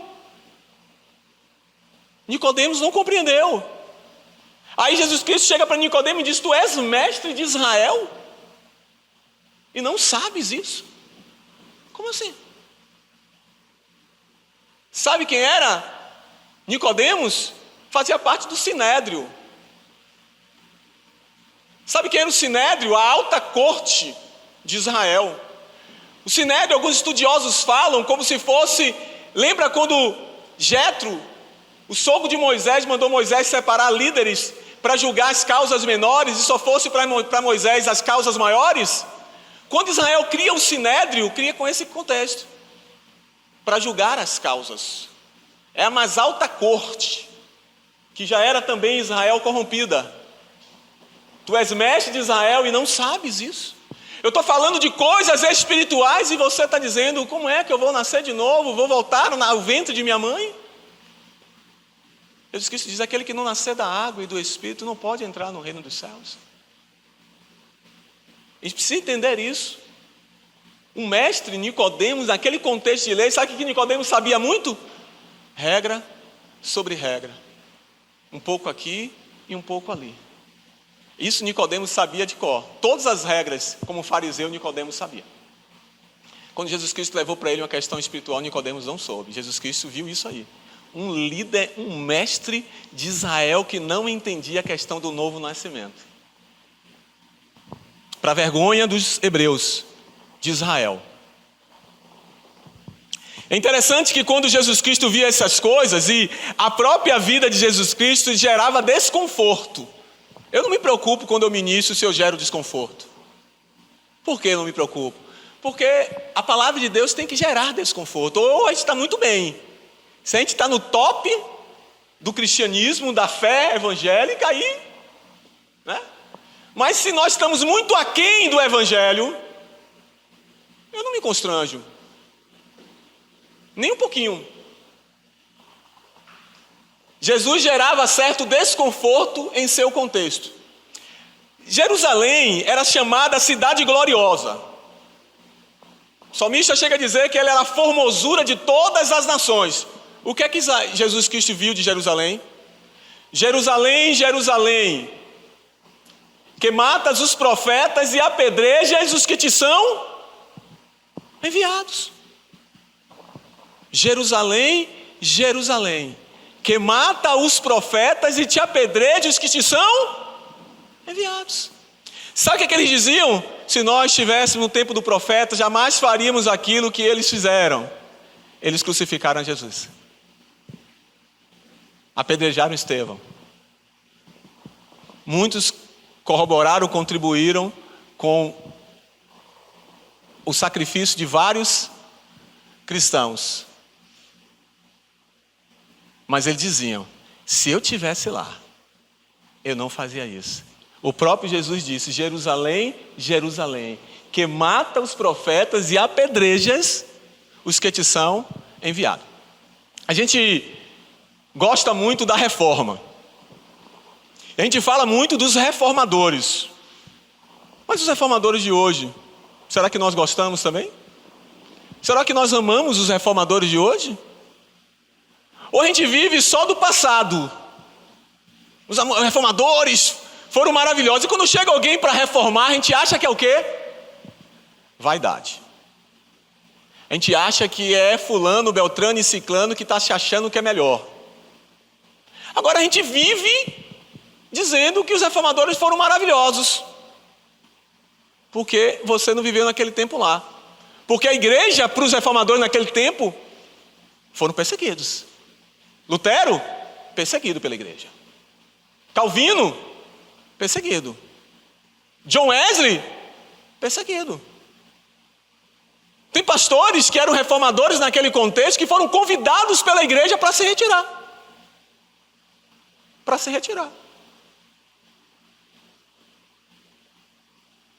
Nicodemos não compreendeu. Aí Jesus Cristo chega para Nicodemos e diz: tu és mestre de Israel e não sabes isso? Como assim? Sabe quem era Nicodemos? Fazia parte do Sinédrio. Sabe quem era o Sinédrio? A alta corte de Israel. O Sinédrio, alguns estudiosos falam como se fosse... Lembra quando Jetro, o sogro de Moisés, mandou Moisés separar líderes para julgar as causas menores e só fosse para Moisés as causas maiores? Quando Israel cria o Sinédrio, cria com esse contexto, para julgar as causas. É a mais alta corte, que já era também Israel corrompida. Tu és mestre de Israel e não sabes isso? Eu estou falando de coisas espirituais e você está dizendo: como é que eu vou nascer de novo? Vou voltar ao ventre de minha mãe? Jesus Cristo diz: aquele que não nascer da água e do Espírito não pode entrar no reino dos céus. A gente precisa entender isso. Um mestre, Nicodemos, naquele contexto de lei, sabe o que Nicodemos sabia muito? Regra sobre regra. Um pouco aqui e um pouco ali. Isso Nicodemos sabia de cor. Todas as regras, como fariseu, Nicodemos sabia. Quando Jesus Cristo levou para ele uma questão espiritual, Nicodemos não soube. Jesus Cristo viu isso aí. Um líder, um mestre de Israel que não entendia a questão do novo nascimento. Para vergonha dos hebreus de Israel. É interessante que quando Jesus Cristo via essas coisas, e a própria vida de Jesus Cristo gerava desconforto. Eu não me preocupo quando eu ministro se eu gero desconforto. Por que eu não me preocupo? Porque a palavra de Deus tem que gerar desconforto. Ou a gente está muito bem. Se a gente está no top do cristianismo, da fé evangélica, aí, né? Mas se nós estamos muito aquém do Evangelho, eu não me constranjo. Nem um pouquinho. Jesus gerava certo desconforto em seu contexto. Jerusalém era chamada cidade gloriosa. O salmista chega a dizer que ela era a formosura de todas as nações. O que é que Jesus Cristo viu de Jerusalém? Jerusalém, Jerusalém, que matas os profetas e apedrejas os que te são enviados. Jerusalém, Jerusalém, que mata os profetas e te apedreja os que te são enviados. Sabe o que eles diziam? Se nós estivéssemos no tempo do profeta, jamais faríamos aquilo que eles fizeram. Eles crucificaram Jesus. Apedrejaram Estevão. Muitos corroboraram, contribuíram com o sacrifício de vários cristãos. Mas eles diziam, se eu tivesse lá, eu não fazia isso. O próprio Jesus disse, Jerusalém, Jerusalém, que mata os profetas e apedrejas os que te são enviados. A gente gosta muito da reforma. A gente fala muito dos reformadores. Mas os reformadores de hoje, será que nós gostamos também? Será que nós amamos os reformadores de hoje? Ou a gente vive só do passado? Os reformadores foram maravilhosos. E quando chega alguém para reformar, a gente acha que é o quê? Vaidade. A gente acha que é fulano, beltrano e ciclano que está se achando que é melhor. Agora a gente vive dizendo que os reformadores foram maravilhosos. Porque você não viveu naquele tempo lá. Porque a igreja, para os reformadores naquele tempo, foram perseguidos. Lutero, perseguido pela igreja. Calvino, perseguido. John Wesley, perseguido. Tem pastores que eram reformadores naquele contexto que foram convidados pela igreja para se retirar. Para se retirar.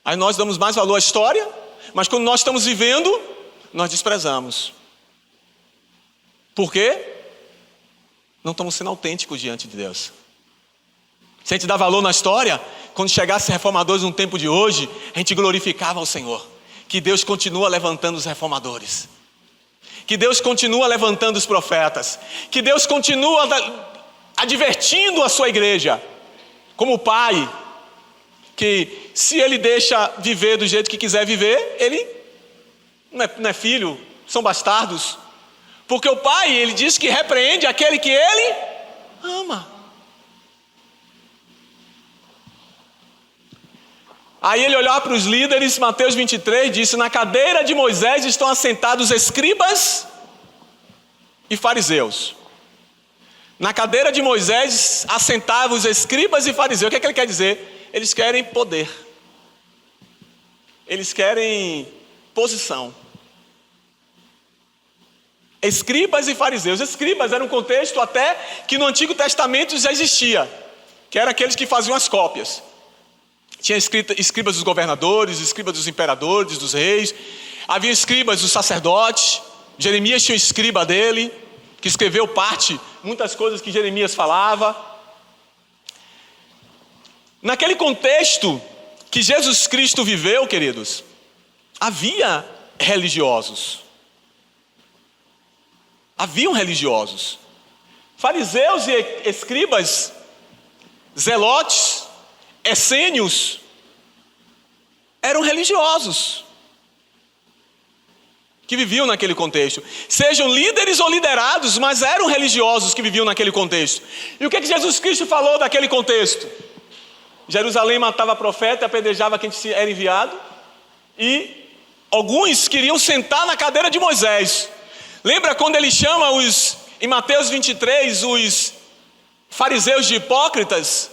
Aí nós damos mais valor à história, mas quando nós estamos vivendo, nós desprezamos. Por quê? Não estamos sendo autênticos diante de Deus. Se a gente dá valor na história, quando chegasse reformadores no tempo de hoje, a gente glorificava ao Senhor. Que Deus continua levantando os reformadores. Que Deus continua levantando os profetas. Que Deus continua advertindo a sua igreja. Como pai, que se ele deixa viver do jeito que quiser viver, ele não é filho, são bastardos. Porque o pai, ele diz que repreende aquele que ele ama. Aí ele olhava para os líderes, Mateus 23 disse, na cadeira de Moisés estão assentados escribas e fariseus. Na cadeira de Moisés assentavam os escribas e fariseus. O que é que ele quer dizer? Eles querem poder. Eles querem posição. Escribas e fariseus. Escribas era um contexto até que no Antigo Testamento já existia, que eram aqueles que faziam as cópias. Tinha escribas dos governadores, escribas dos imperadores, dos reis. Havia escribas dos sacerdotes. Jeremias tinha um escriba dele, que escreveu muitas coisas que Jeremias falava. Naquele contexto que Jesus Cristo viveu, queridos, havia religiosos. Haviam religiosos. Fariseus e escribas, zelotes, essênios, eram religiosos que viviam naquele contexto. Sejam líderes ou liderados, mas eram religiosos que viviam naquele contexto. E o que Jesus Cristo falou daquele contexto? Jerusalém matava profeta, apedrejava quem era enviado, e alguns queriam sentar na cadeira de Moisés. Lembra quando ele chama em Mateus 23, os fariseus de hipócritas?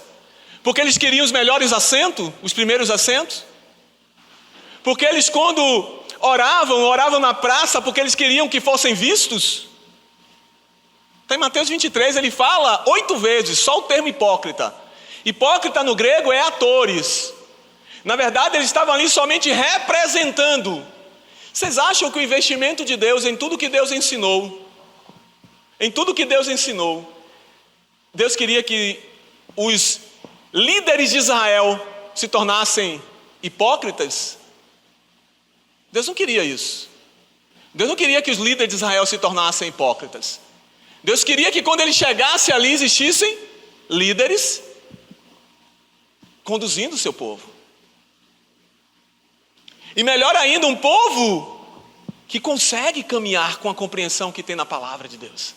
Porque eles queriam os melhores assentos, os primeiros assentos. Porque eles quando oravam na praça porque eles queriam que fossem vistos. Então em Mateus 23 ele fala 8 vezes, só o termo hipócrita. Hipócrita no grego é atores. Na verdade, eles estavam ali somente representando. Vocês acham que o investimento de Deus em tudo que Deus ensinou, Deus queria que os líderes de Israel se tornassem hipócritas? Deus não queria isso. Deus não queria que os líderes de Israel se tornassem hipócritas. Deus queria que quando ele chegasse ali existissem líderes conduzindo o seu povo. E melhor ainda, um povo que consegue caminhar com a compreensão que tem na palavra de Deus.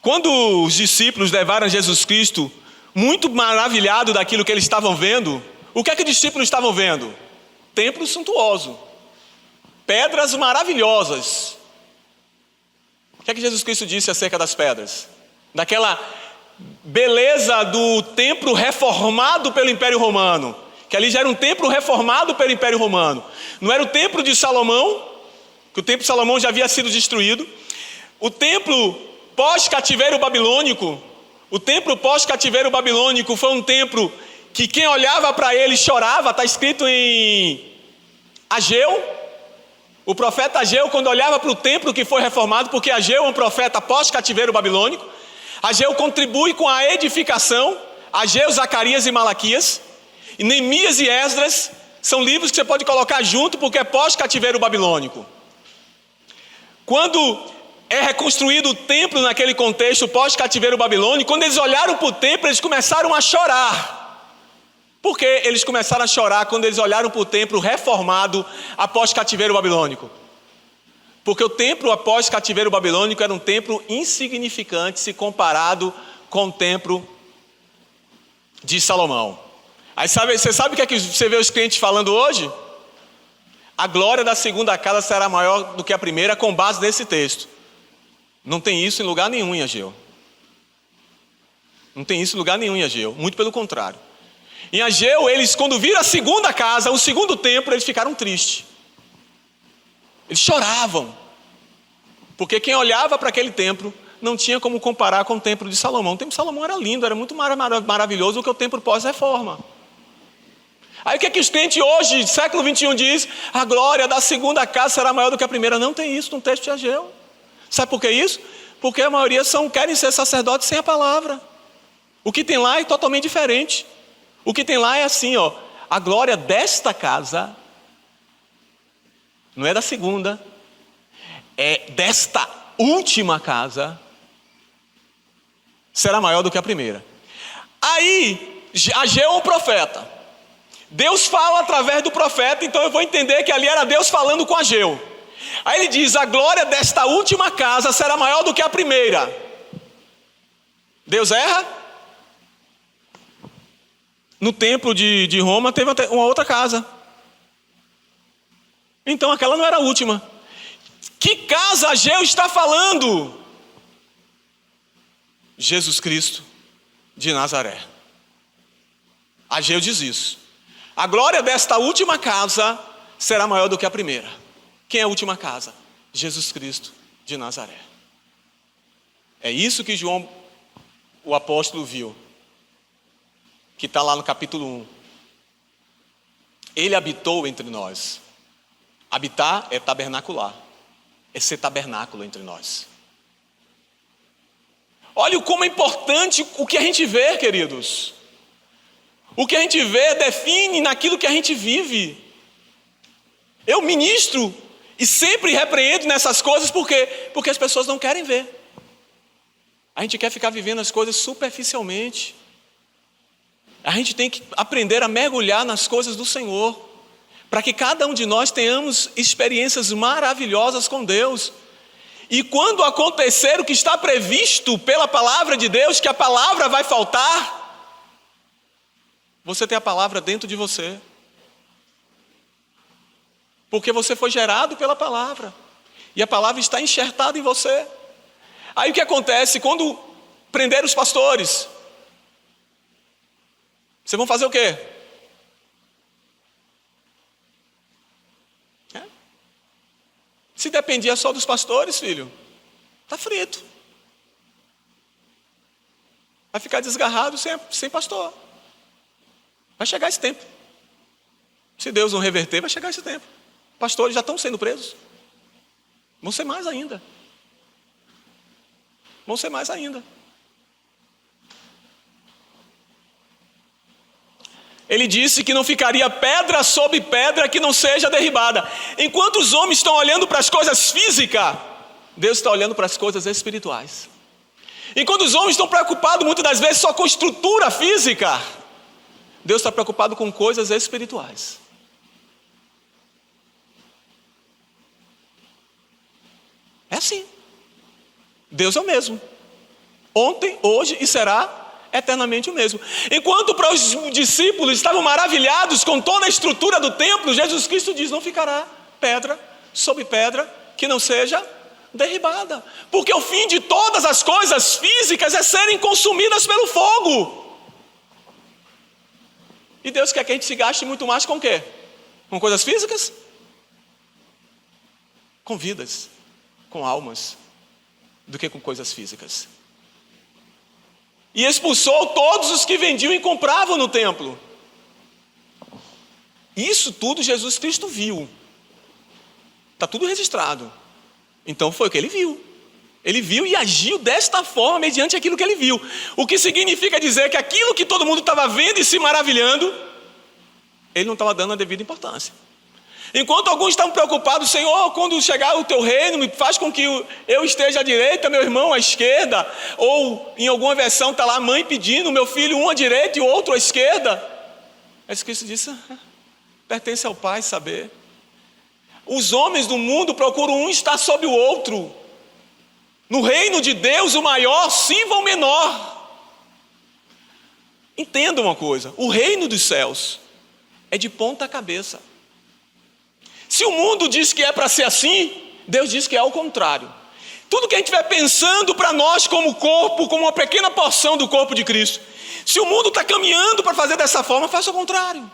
Quando os discípulos levaram Jesus Cristo, muito maravilhado daquilo que eles estavam vendo, o que é que os discípulos estavam vendo? Templo suntuoso, pedras maravilhosas. O que é que Jesus Cristo disse acerca das pedras? Daquela beleza do templo reformado pelo Império Romano, que ali já era um templo reformado pelo Império Romano. Não era o templo de Salomão, que o templo de Salomão já havia sido destruído. O templo pós-cativeiro babilônico, foi um templo que quem olhava para ele chorava. Está escrito em Ageu. O profeta Ageu, quando olhava para o templo que foi reformado, porque Ageu é um profeta pós-cativeiro babilônico, Ageu contribui com a edificação. Ageu, Zacarias e Malaquias, e Neemias e Esdras são livros que você pode colocar junto, porque é pós-cativeiro babilônico. Quando é reconstruído o templo naquele contexto pós-cativeiro babilônico, quando eles olharam para o templo, eles começaram a chorar. Por que eles começaram a chorar quando eles olharam para o templo reformado após cativeiro babilônico? Porque o templo após cativeiro babilônico era um templo insignificante se comparado com o templo de Salomão. Aí você sabe o que é que você vê os crentes falando hoje? A glória da segunda casa será maior do que a primeira, com base nesse texto. Não tem isso em lugar nenhum em Ageu. Não tem isso em lugar nenhum em Ageu, muito pelo contrário. Em Ageu, eles quando viram a segunda casa, o segundo templo, eles ficaram tristes. Eles choravam, porque quem olhava para aquele templo não tinha como comparar com o templo de Salomão. O templo de Salomão era lindo, era muito maravilhoso do que o templo pós-reforma. Aí o que é que os crentes hoje, século 21, diz? A glória da segunda casa será maior do que a primeira. Não tem isso no texto de Ageu. Sabe por que isso? Porque a maioria querem ser sacerdotes sem a palavra. O que tem lá é totalmente diferente. O que tem lá é assim, ó, a glória desta casa não é da segunda, é desta última casa, será maior do que a primeira. Aí, Ageu é um profeta. Deus fala através do profeta, então eu vou entender que ali era Deus falando com Ageu. Aí ele diz, a glória desta última casa será maior do que a primeira. Deus erra? No templo de Roma teve uma outra casa. Então aquela não era a última. Que casa Ageu está falando? Jesus Cristo de Nazaré. Ageu diz isso. A glória desta última casa será maior do que a primeira. Quem é a última casa? Jesus Cristo de Nazaré. É isso que João, o apóstolo, viu. Que está lá no capítulo 1. Ele habitou entre nós. Habitar é tabernacular. É ser tabernáculo entre nós. Olha como é importante o que a gente vê, queridos. O que a gente vê define naquilo que a gente vive. Eu ministro e sempre repreendo nessas coisas porque as pessoas não querem ver. A gente quer ficar vivendo as coisas superficialmente. A gente tem que aprender a mergulhar nas coisas do Senhor, para que cada um de nós tenhamos experiências maravilhosas com Deus. E quando acontecer o que está previsto pela palavra de Deus, que a palavra vai faltar, você tem a palavra dentro de você. Porque você foi gerado pela palavra. E a palavra está enxertada em você. Aí o que acontece? Quando prenderam os pastores, vocês vão fazer o quê? Se dependia só dos pastores, filho, Está frito. Vai ficar desgarrado sem pastor. Vai chegar esse tempo. Se Deus não reverter, vai chegar esse tempo. Pastores já estão sendo presos. Vão ser mais ainda. Vão ser mais ainda. Ele disse que não ficaria pedra sobre pedra que não seja derribada. Enquanto os homens estão olhando para as coisas físicas, Deus está olhando para as coisas espirituais. Enquanto os homens estão preocupados muitas das vezes só com estrutura física, Deus está preocupado com coisas espirituais. É assim. Deus é o mesmo. Ontem, hoje e será eternamente o mesmo. Enquanto para os discípulos estavam maravilhados com toda a estrutura do templo, Jesus Cristo diz: não ficará pedra sobre pedra que não seja derribada. Porque o fim de todas as coisas físicas é serem consumidas pelo fogo. E Deus quer que a gente se gaste muito mais com o quê? Com coisas físicas? Com vidas, com almas, do que com coisas físicas. E expulsou todos os que vendiam e compravam no templo. Isso tudo Jesus Cristo viu. Está tudo registrado. Então foi o que ele viu. Ele viu e agiu desta forma mediante aquilo que ele viu. O que significa dizer que aquilo que todo mundo estava vendo e se maravilhando, ele não estava dando a devida importância. Enquanto alguns estavam preocupados: Senhor, quando chegar o teu reino, me faz com que eu esteja à direita, meu irmão à esquerda. Ou em alguma versão está lá a mãe pedindo, meu filho um à direita e o outro à esquerda. Mas Cristo disse: pertence ao Pai saber. Os homens do mundo procuram um estar sobre o outro. No reino de Deus, o maior sirva o menor. Entenda uma coisa: o reino dos céus é de ponta cabeça. Se o mundo diz que é para ser assim, Deus diz que é ao contrário. Tudo que a gente estiver pensando para nós como corpo, como uma pequena porção do corpo de Cristo, se o mundo está caminhando para fazer dessa forma, faça o contrário.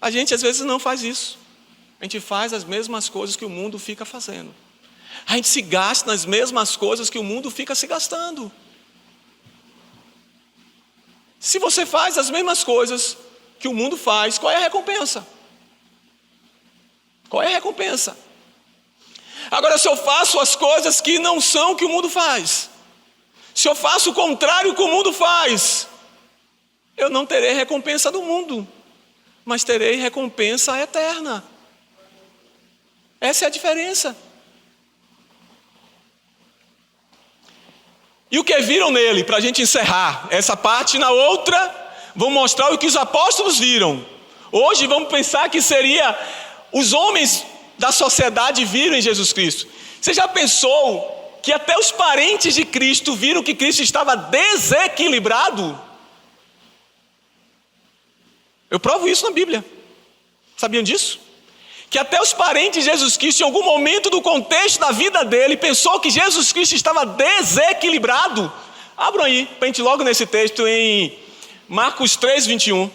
A gente às vezes não faz isso. A gente faz as mesmas coisas que o mundo fica fazendo. A gente se gasta nas mesmas coisas que o mundo fica se gastando. Se você faz as mesmas coisas que o mundo faz, qual é a recompensa? Qual é a recompensa? Agora, se eu faço as coisas que não são o que o mundo faz, se eu faço o contrário que o mundo faz, eu não terei recompensa do mundo, mas terei recompensa eterna. Essa é a diferença. E o que viram nele, para a gente encerrar essa parte, na outra vamos mostrar o que os apóstolos viram. Hoje vamos pensar que seria os homens da sociedade viram em Jesus Cristo. Você já pensou que até os parentes de Cristo viram que Cristo estava desequilibrado? Eu provo isso na Bíblia. Sabiam disso? Que até os parentes de Jesus Cristo, em algum momento do contexto da vida dele, pensou que Jesus Cristo estava desequilibrado. Abram aí, para a gente logo nesse texto em Marcos 3, 21.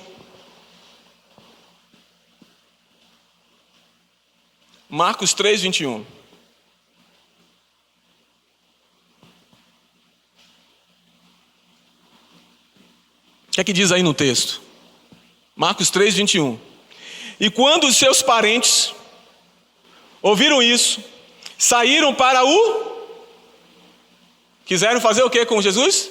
Marcos 3, 21. O que é que diz aí no texto? Marcos 3, 21. E quando os seus parentes ouviram isso, saíram para quiseram fazer o que com Jesus?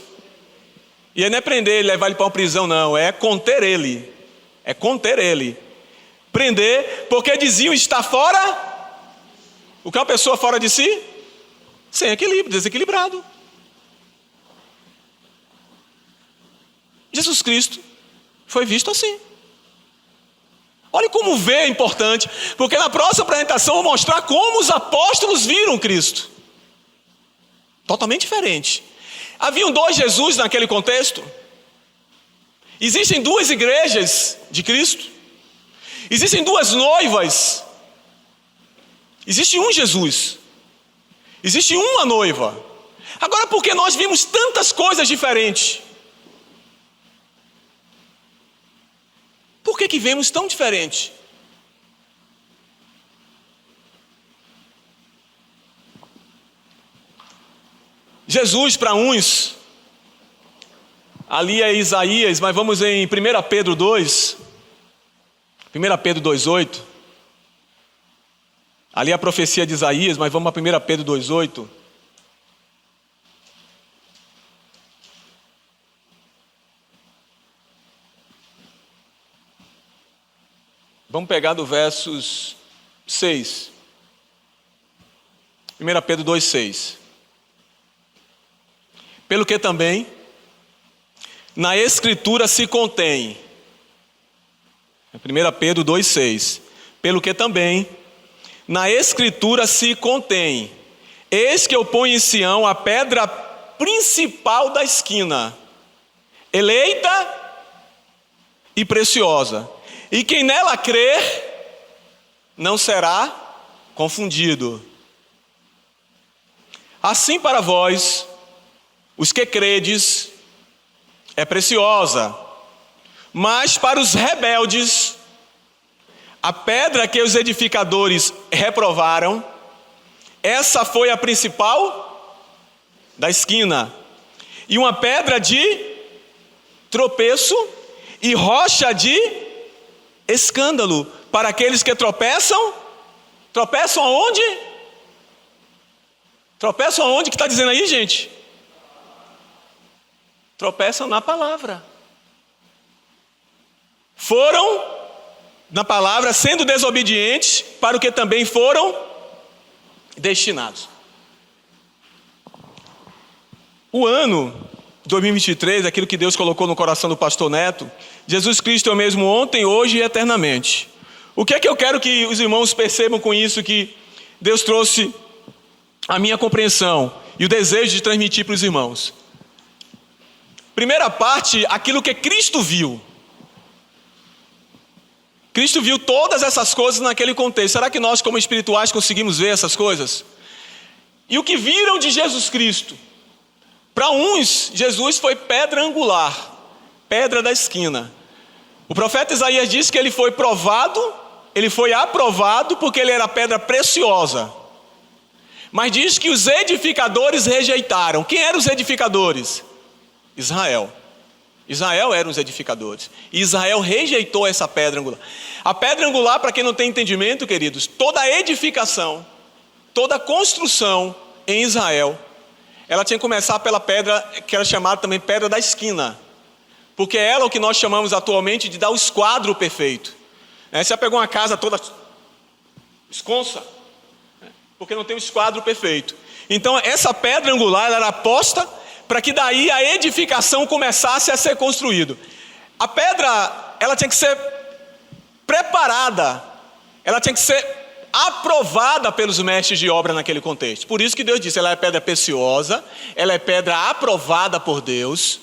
E não é prender ele, levar ele para uma prisão, não. É conter ele. É conter ele. Prender, porque diziam estar fora. O que é uma pessoa fora de si? Sem equilíbrio, desequilibrado. Jesus Cristo foi visto assim. Olha como ver é importante, porque na próxima apresentação eu vou mostrar como os apóstolos viram Cristo. Totalmente diferente. Haviam dois Jesus naquele contexto. Existem duas igrejas de Cristo. Existem duas noivas. Existe um Jesus. Existe uma noiva. Agora, por que nós vimos tantas coisas diferentes? Por que vemos tão diferente? Jesus para uns, ali é Isaías, mas vamos em 1 Pedro 2, 1 Pedro 2,8, ali é a profecia de Isaías, mas vamos a 1 Pedro 2,8. Vamos pegar do versos 6. 1 Pedro 2,6. Pelo que também na Escritura se contém. 1 Pedro 2,6. Pelo que também na Escritura se contém. Eis que eu ponho em Sião a pedra principal da esquina, eleita e preciosa. E quem nela crer não será confundido. Assim para vós, os que credes, é preciosa. Mas para os rebeldes, a pedra que os edificadores reprovaram, essa foi a principal da esquina. E uma pedra de tropeço e rocha de escândalo para aqueles que tropeçam. Tropeçam aonde? Tropeçam aonde que está dizendo aí, gente? Tropeçam na palavra. Foram, na palavra, sendo desobedientes para o que também foram destinados. O ano 2023, aquilo que Deus colocou no coração do pastor Neto, Jesus Cristo é o mesmo ontem, hoje e eternamente. O que é que eu quero que os irmãos percebam com isso, que Deus trouxe a minha compreensão e o desejo de transmitir para os irmãos? Primeira parte, aquilo que Cristo viu. Cristo viu todas essas coisas naquele contexto. Será que nós, como espirituais, conseguimos ver essas coisas? E o que viram de Jesus Cristo? Para uns, Jesus foi pedra angular, pedra da esquina. O profeta Isaías disse que ele foi provado, ele foi aprovado porque ele era pedra preciosa. Mas diz que os edificadores rejeitaram. Quem eram os edificadores? Israel. Israel eram os edificadores. E Israel rejeitou essa pedra angular. A pedra angular, para quem não tem entendimento, queridos, toda edificação, toda construção em Israel, ela tinha que começar pela pedra que era chamada também pedra da esquina. Porque ela é o que nós chamamos atualmente de dar o esquadro perfeito. Você já pegou uma casa toda esconsa, porque não tem o esquadro perfeito. Então essa pedra angular ela era posta para que daí a edificação começasse a ser construída. A pedra, ela tinha que ser preparada, ela tinha que ser aprovada pelos mestres de obra naquele contexto. Por isso que Deus disse, ela é pedra preciosa, ela é pedra aprovada por Deus,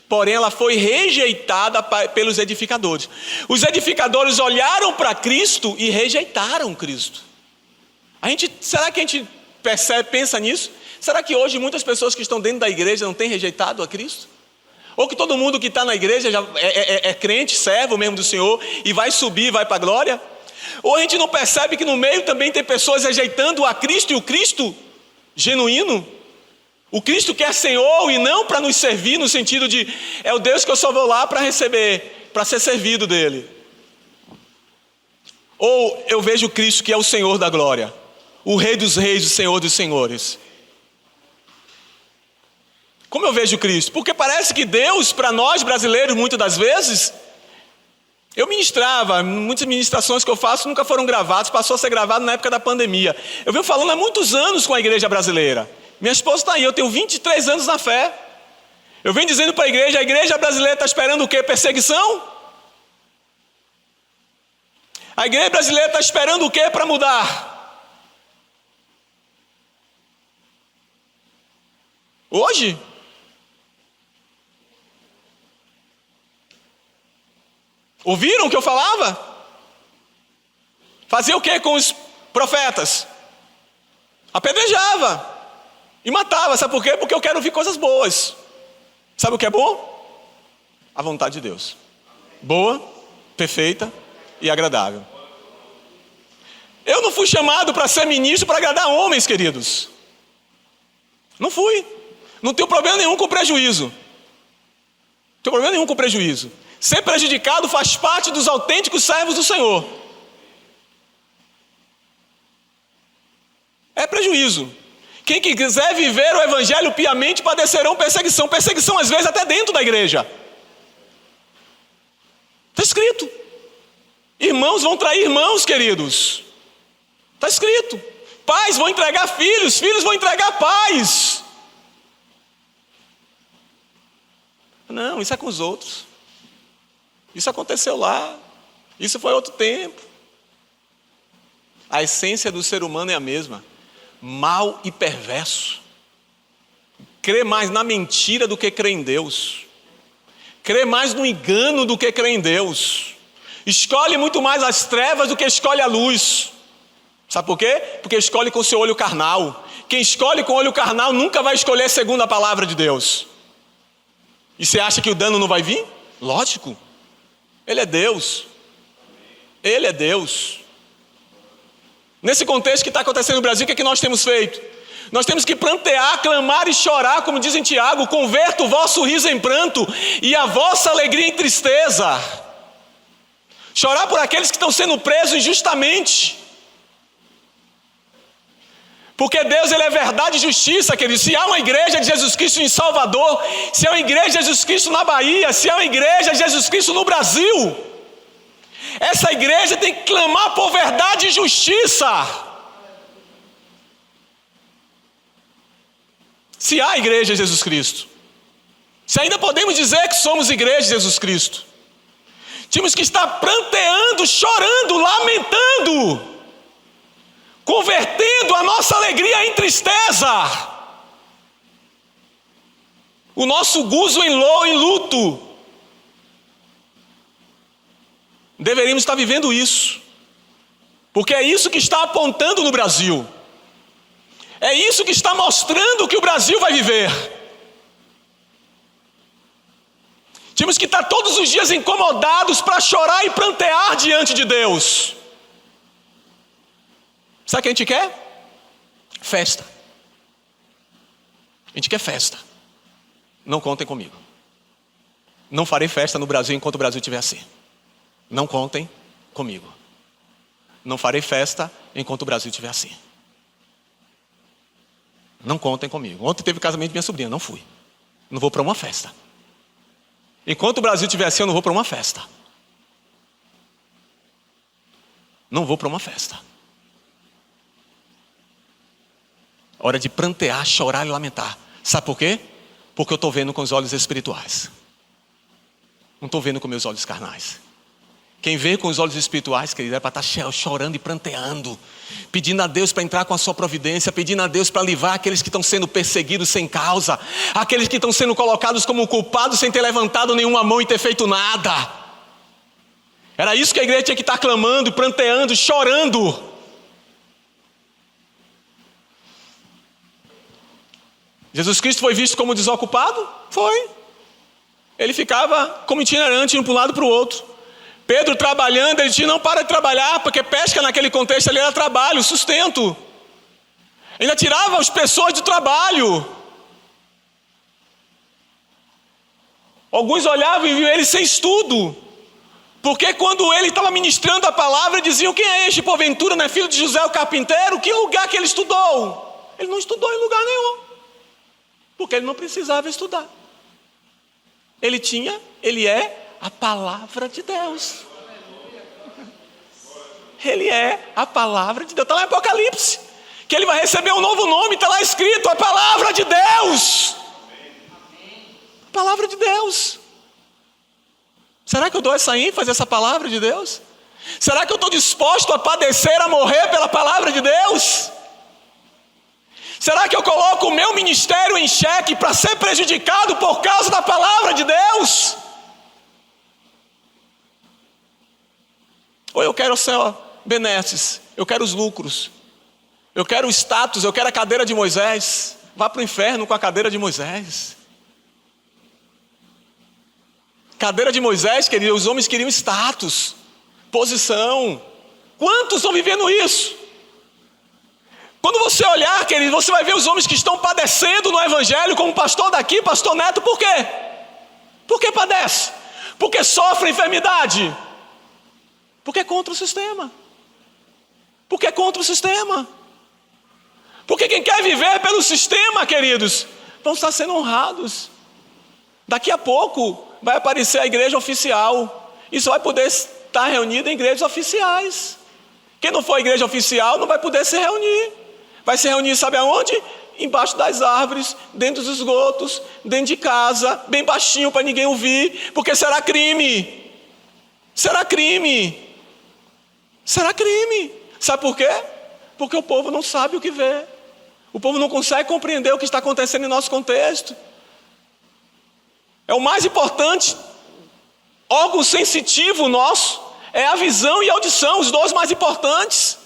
porém ela foi rejeitada pelos edificadores. Os edificadores olharam para Cristo e rejeitaram Cristo. Será que a gente pensa nisso? Será que hoje muitas pessoas que estão dentro da igreja não têm rejeitado a Cristo? Ou que todo mundo que está na igreja já é crente, servo mesmo do Senhor, e vai subir, vai para a glória? Ou a gente não percebe que no meio também tem pessoas rejeitando a Cristo, e o Cristo genuíno? O Cristo que é Senhor e não para nos servir, no sentido de, é o Deus que eu só vou lá para receber, para ser servido dele. Ou eu vejo o Cristo que é o Senhor da glória, o Rei dos reis, o Senhor dos senhores. Como eu vejo Cristo? Porque parece que Deus, para nós brasileiros, muitas das vezes, eu ministrava, muitas ministrações que eu faço nunca foram gravadas, passou a ser gravado na época da pandemia. Eu venho falando há muitos anos com a igreja brasileira. Minha esposa está aí, eu tenho 23 anos na fé. Eu venho dizendo para a igreja brasileira está esperando o quê? Perseguição? A igreja brasileira está esperando o quê para mudar? Hoje? Ouviram o que eu falava? Fazia o que com os profetas? Apedrejava e matava. Sabe por quê? Porque eu quero ouvir coisas boas. Sabe o que é bom? A vontade de Deus. Boa, perfeita e agradável. Eu não fui chamado para ser ministro para agradar homens, queridos. Não fui. Não tenho problema nenhum com prejuízo. Não tenho problema nenhum com prejuízo. Ser prejudicado faz parte dos autênticos servos do Senhor. É prejuízo. Quem quiser viver o evangelho piamente padecerão perseguição. Perseguição às vezes até dentro da igreja. Está escrito. Irmãos vão trair irmãos, queridos. Está escrito. Pais vão entregar filhos, filhos vão entregar pais. Não, isso é com os outros. Isso aconteceu lá. Isso foi outro tempo. A essência do ser humano é a mesma. Mal e perverso. Crê mais na mentira do que crê em Deus. Crê mais no engano do que crê em Deus. Escolhe muito mais as trevas do que escolhe a luz. Sabe por quê? Porque escolhe com o seu olho carnal. Quem escolhe com o olho carnal nunca vai escolher segundo a palavra de Deus. E você acha que o dano não vai vir? Lógico. Ele é Deus. Ele é Deus. Nesse contexto que está acontecendo no Brasil, o que é que nós temos feito? Nós temos que prantear, clamar e chorar, como diz em Tiago: converta o vosso riso em pranto e a vossa alegria em tristeza. Chorar por aqueles que estão sendo presos injustamente. Porque Deus, Ele é verdade e justiça, querido. Se há uma igreja de Jesus Cristo em Salvador, se há uma igreja de Jesus Cristo na Bahia, se há uma igreja de Jesus Cristo no Brasil, essa igreja tem que clamar por verdade e justiça. Se há igreja de Jesus Cristo, se ainda podemos dizer que somos igreja de Jesus Cristo, temos que estar pranteando, chorando, lamentando, convertendo a nossa alegria em tristeza, o nosso gozo em luto. Deveríamos estar vivendo isso, porque é isso que está apontando no Brasil, é isso que está mostrando que o Brasil vai viver. Temos que estar todos os dias incomodados para chorar e prantear diante de Deus. Sabe o que a gente quer? Festa. A gente quer festa. Não contem comigo. Não farei festa no Brasil enquanto o Brasil estiver assim. Não contem comigo. Não farei festa enquanto o Brasil estiver assim. Não contem comigo. Ontem teve casamento de minha sobrinha, não fui. Não vou para uma festa. Enquanto o Brasil estiver assim, eu não vou para uma festa. Não vou para uma festa. Hora de prantear, chorar e lamentar. Sabe por quê? Porque eu estou vendo com os olhos espirituais. Não estou vendo com meus olhos carnais. Quem vê com os olhos espirituais, querido, é para estar chorando e pranteando, pedindo a Deus para entrar com a sua providência, pedindo a Deus para livrar aqueles que estão sendo perseguidos sem causa, aqueles que estão sendo colocados como culpados sem ter levantado nenhuma mão e ter feito nada. Era isso que a igreja tinha que estar clamando, pranteando, chorando. Jesus Cristo foi visto como desocupado? Foi. Ele ficava como itinerante, indo para um lado e para o outro. Pedro trabalhando, ele disse: não para de trabalhar, porque pesca naquele contexto ali era trabalho, sustento. Ainda tirava as pessoas do trabalho. Alguns olhavam e viam ele sem estudo, porque quando ele estava ministrando a palavra, diziam: quem é este porventura, não é filho de José o carpinteiro? Que lugar que ele estudou? Ele não estudou em lugar nenhum, porque ele não precisava estudar. Ele é a palavra de Deus. Ele é a palavra de Deus. Está lá em Apocalipse, que ele vai receber um novo nome. Está lá escrito: a palavra de Deus. A palavra de Deus. Será que eu dou essa ênfase a essa palavra de Deus? Será que eu estou disposto a padecer, a morrer pela palavra de Deus? Será que eu coloco o meu ministério em xeque para ser prejudicado por causa da palavra de Deus? Ou eu quero só benesses, eu quero os lucros, eu quero o status, eu quero a cadeira de Moisés. Vá para o inferno com a cadeira de Moisés. Cadeira de Moisés, querido, os homens queriam status, posição. Quantos estão vivendo isso? Quando você olhar, querido, você vai ver os homens que estão padecendo no evangelho, como pastor daqui, pastor Neto, por quê? Por que padece? Porque sofre enfermidade. Porque é contra o sistema. Porque é contra o sistema. Porque quem quer viver pelo sistema, queridos, vão estar sendo honrados. Daqui a pouco vai aparecer a igreja oficial. E só vai poder estar reunido em igrejas oficiais. Quem não for igreja oficial não vai poder se reunir. Vai se reunir, sabe aonde? Embaixo das árvores, dentro dos esgotos, dentro de casa, bem baixinho para ninguém ouvir, porque será crime. Será crime. Será crime. Sabe por quê? Porque o povo não sabe o que vê. O povo não consegue compreender o que está acontecendo em nosso contexto. É o mais importante. Órgão sensitivo nosso é a visão e a audição, os dois mais importantes.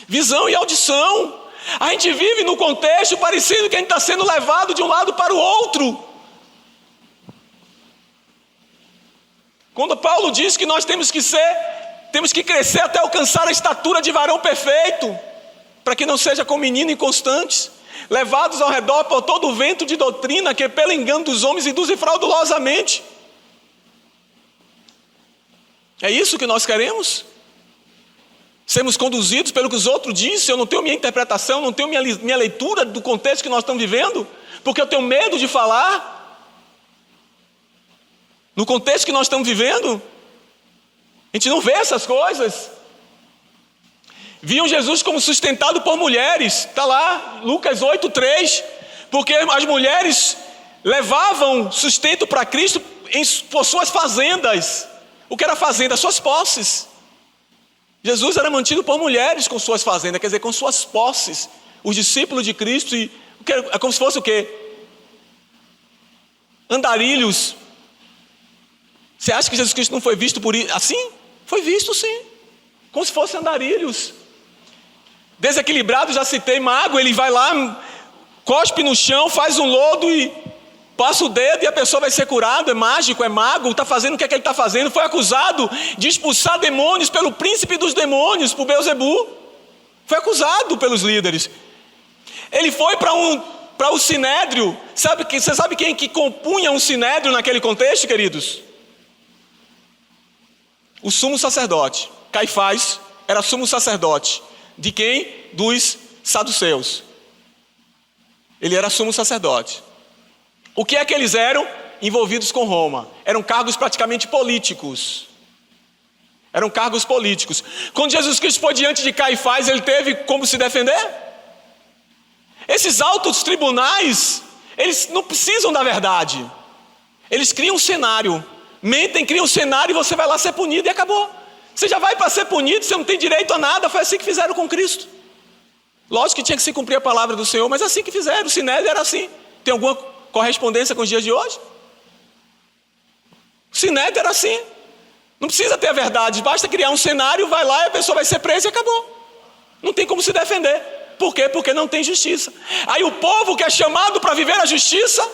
Visão e audição. A gente vive no contexto parecido que a gente está sendo levado de um lado para o outro. Quando Paulo diz que nós temos que crescer até alcançar a estatura de varão perfeito, para que não seja como menino inconstantes, levados ao redor por todo o vento de doutrina, que pelo engano dos homens induzem fraudulosamente. É isso que nós queremos? Sermos conduzidos pelo que os outros dizem? Eu não tenho minha interpretação, não tenho minha leitura do contexto que nós estamos vivendo, porque eu tenho medo de falar no contexto que nós estamos vivendo. A gente não vê essas coisas. Viam Jesus como sustentado por mulheres, está lá, Lucas 8:3, porque as mulheres levavam sustento para Cristo por suas fazendas. O que era fazenda? Suas posses. Jesus era mantido por mulheres com suas fazendas, quer dizer, com suas posses. Os discípulos de Cristo, é como se fosse o quê? Andarilhos. Você acha que Jesus Cristo não foi visto por isso? Assim? Foi visto sim, como se fossem andarilhos. Desequilibrado, já citei, mago, ele vai lá, cospe no chão, faz um lodo e passa o dedo e a pessoa vai ser curada. É mágico, é mago, está fazendo o que é que ele está fazendo. Foi acusado de expulsar demônios pelo príncipe dos demônios, por Beelzebu. Foi acusado pelos líderes. Ele foi para o sinédrio. Você sabe quem que compunha um sinédrio naquele contexto, queridos? O sumo sacerdote. Caifás era sumo sacerdote. De quem? Dos saduceus. Ele era sumo sacerdote. O que é que eles eram? Envolvidos com Roma. Eram cargos praticamente políticos. Eram cargos políticos. Quando Jesus Cristo foi diante de Caifás, ele teve como se defender? Esses altos tribunais, eles não precisam da verdade. Eles criam um cenário. Mentem, criam um cenário e você vai lá ser punido e acabou. Você já vai para ser punido, você não tem direito a nada. Foi assim que fizeram com Cristo. Lógico que tinha que se cumprir a palavra do Senhor, mas assim que fizeram. O sinédrio era assim. Tem alguma correspondência com os dias de hoje? O sinédrio era assim. Não precisa ter a verdade, basta criar um cenário, vai lá e a pessoa vai ser presa e acabou. Não tem como se defender. Por quê? Porque não tem justiça. Aí o povo que é chamado para viver a justiça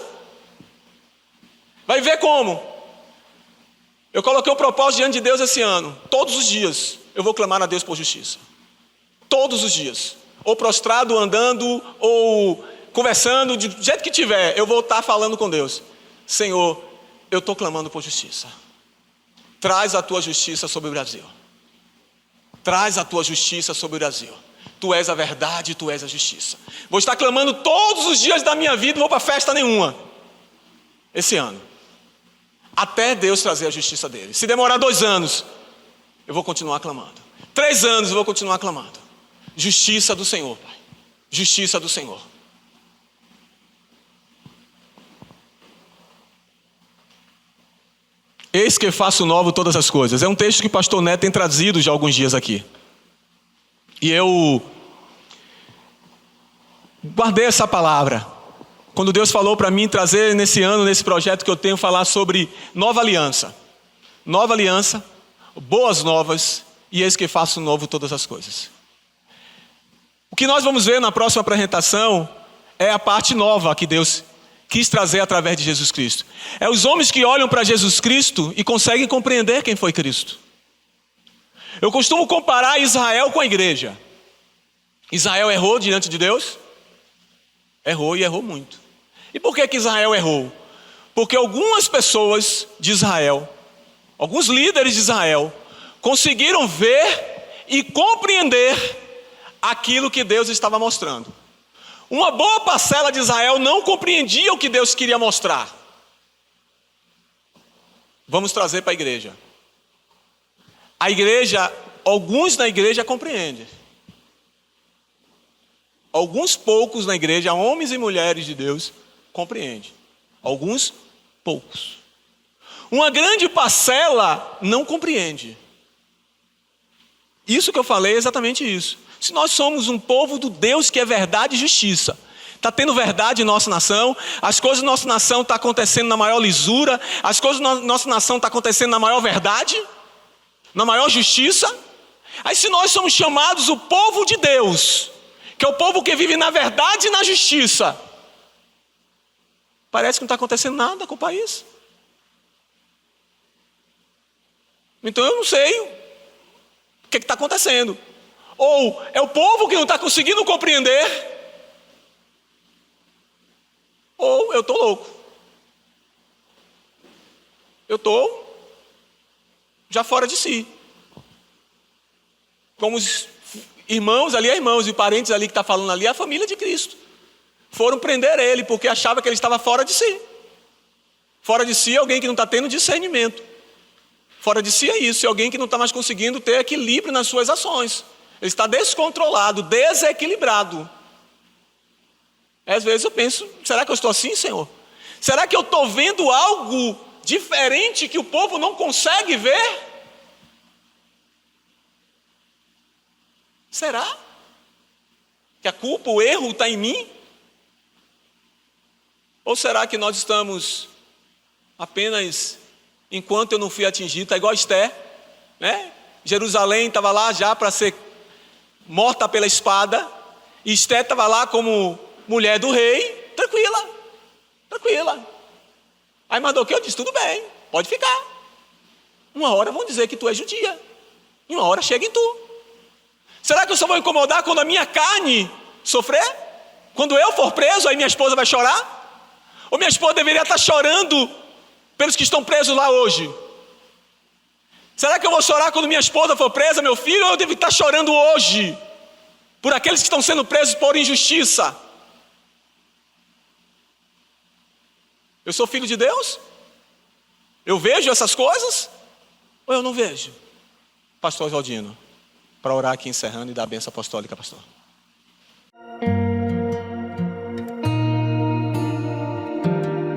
vai ver como? Eu coloquei um propósito diante de Deus esse ano. Todos os dias eu vou clamar a Deus por justiça. Todos os dias. Ou prostrado, andando, ou conversando, do jeito que tiver, eu vou estar falando com Deus. Senhor, eu estou clamando por justiça. Traz a tua justiça sobre o Brasil. Traz a tua justiça sobre o Brasil. Tu és a verdade, tu és a justiça. Vou estar clamando todos os dias da minha vida, não vou para festa nenhuma esse ano. Até Deus trazer a justiça dele. Se demorar 2 anos, eu vou continuar clamando. 3 anos, eu vou continuar clamando. Justiça do Senhor, Pai. Justiça do Senhor. Eis que faço novo todas as coisas. É um texto que o pastor Neto tem trazido já há alguns dias aqui. E eu guardei essa palavra. Quando Deus falou para mim trazer nesse ano, nesse projeto que eu tenho, falar sobre nova aliança. Nova aliança, boas novas, e eis que faço novo todas as coisas. O que nós vamos ver na próxima apresentação é a parte nova que Deus quis trazer através de Jesus Cristo. É os homens que olham para Jesus Cristo e conseguem compreender quem foi Cristo. Eu costumo comparar Israel com a igreja. Israel errou diante de Deus? Errou e errou muito. E por que Israel errou? Porque algumas pessoas de Israel, alguns líderes de Israel, conseguiram ver e compreender aquilo que Deus estava mostrando. Uma boa parcela de Israel não compreendia o que Deus queria mostrar. Vamos trazer para a igreja. A igreja, alguns na igreja compreendem. Alguns poucos na igreja, homens e mulheres de Deus, compreendem. Alguns poucos. Uma grande parcela não compreende. Isso que eu falei é exatamente isso. Se nós somos um povo do Deus que é verdade e justiça, está tendo verdade em nossa nação, as coisas da nossa nação estão acontecendo na maior lisura, as coisas da nossa nação estão acontecendo na maior verdade, na maior justiça. Aí se nós somos chamados o povo de Deus, que é o povo que vive na verdade e na justiça, parece que não está acontecendo nada com o país. Então eu não sei o que está acontecendo. Ou é o povo que não está conseguindo compreender, ou eu estou louco. Eu estou já fora de si. Como os irmãos ali, irmãos, e parentes ali que está falando ali, é a família de Cristo. Foram prender ele porque achava que ele estava fora de si. Fora de si é alguém que não está tendo discernimento. Fora de si é isso, é alguém que não está mais conseguindo ter equilíbrio nas suas ações. Ele está descontrolado, desequilibrado. Às vezes eu penso, será que eu estou assim, Senhor? Será que eu estou vendo algo diferente que o povo não consegue ver? Será? Que a culpa, o erro está em mim? Ou será que nós estamos apenas, enquanto eu não fui atingido, está igual Esté, né? Jerusalém estava lá já para ser morta pela espada, e Esté estava lá como mulher do rei, tranquila. Aí Mardoqueu disse, tudo bem, pode ficar. Uma hora vão dizer que tu é judia, e uma hora chega em tu. Será que eu só vou incomodar quando a minha carne sofrer? Quando eu for preso, aí minha esposa vai chorar? Ou minha esposa deveria estar chorando pelos que estão presos lá hoje? Será que eu vou chorar quando minha esposa for presa, meu filho? Ou eu devo estar chorando hoje por aqueles que estão sendo presos por injustiça? Eu sou filho de Deus? Eu vejo essas coisas? Ou eu não vejo? Pastor Oswaldino, para orar aqui encerrando e dar a bênção apostólica, pastor.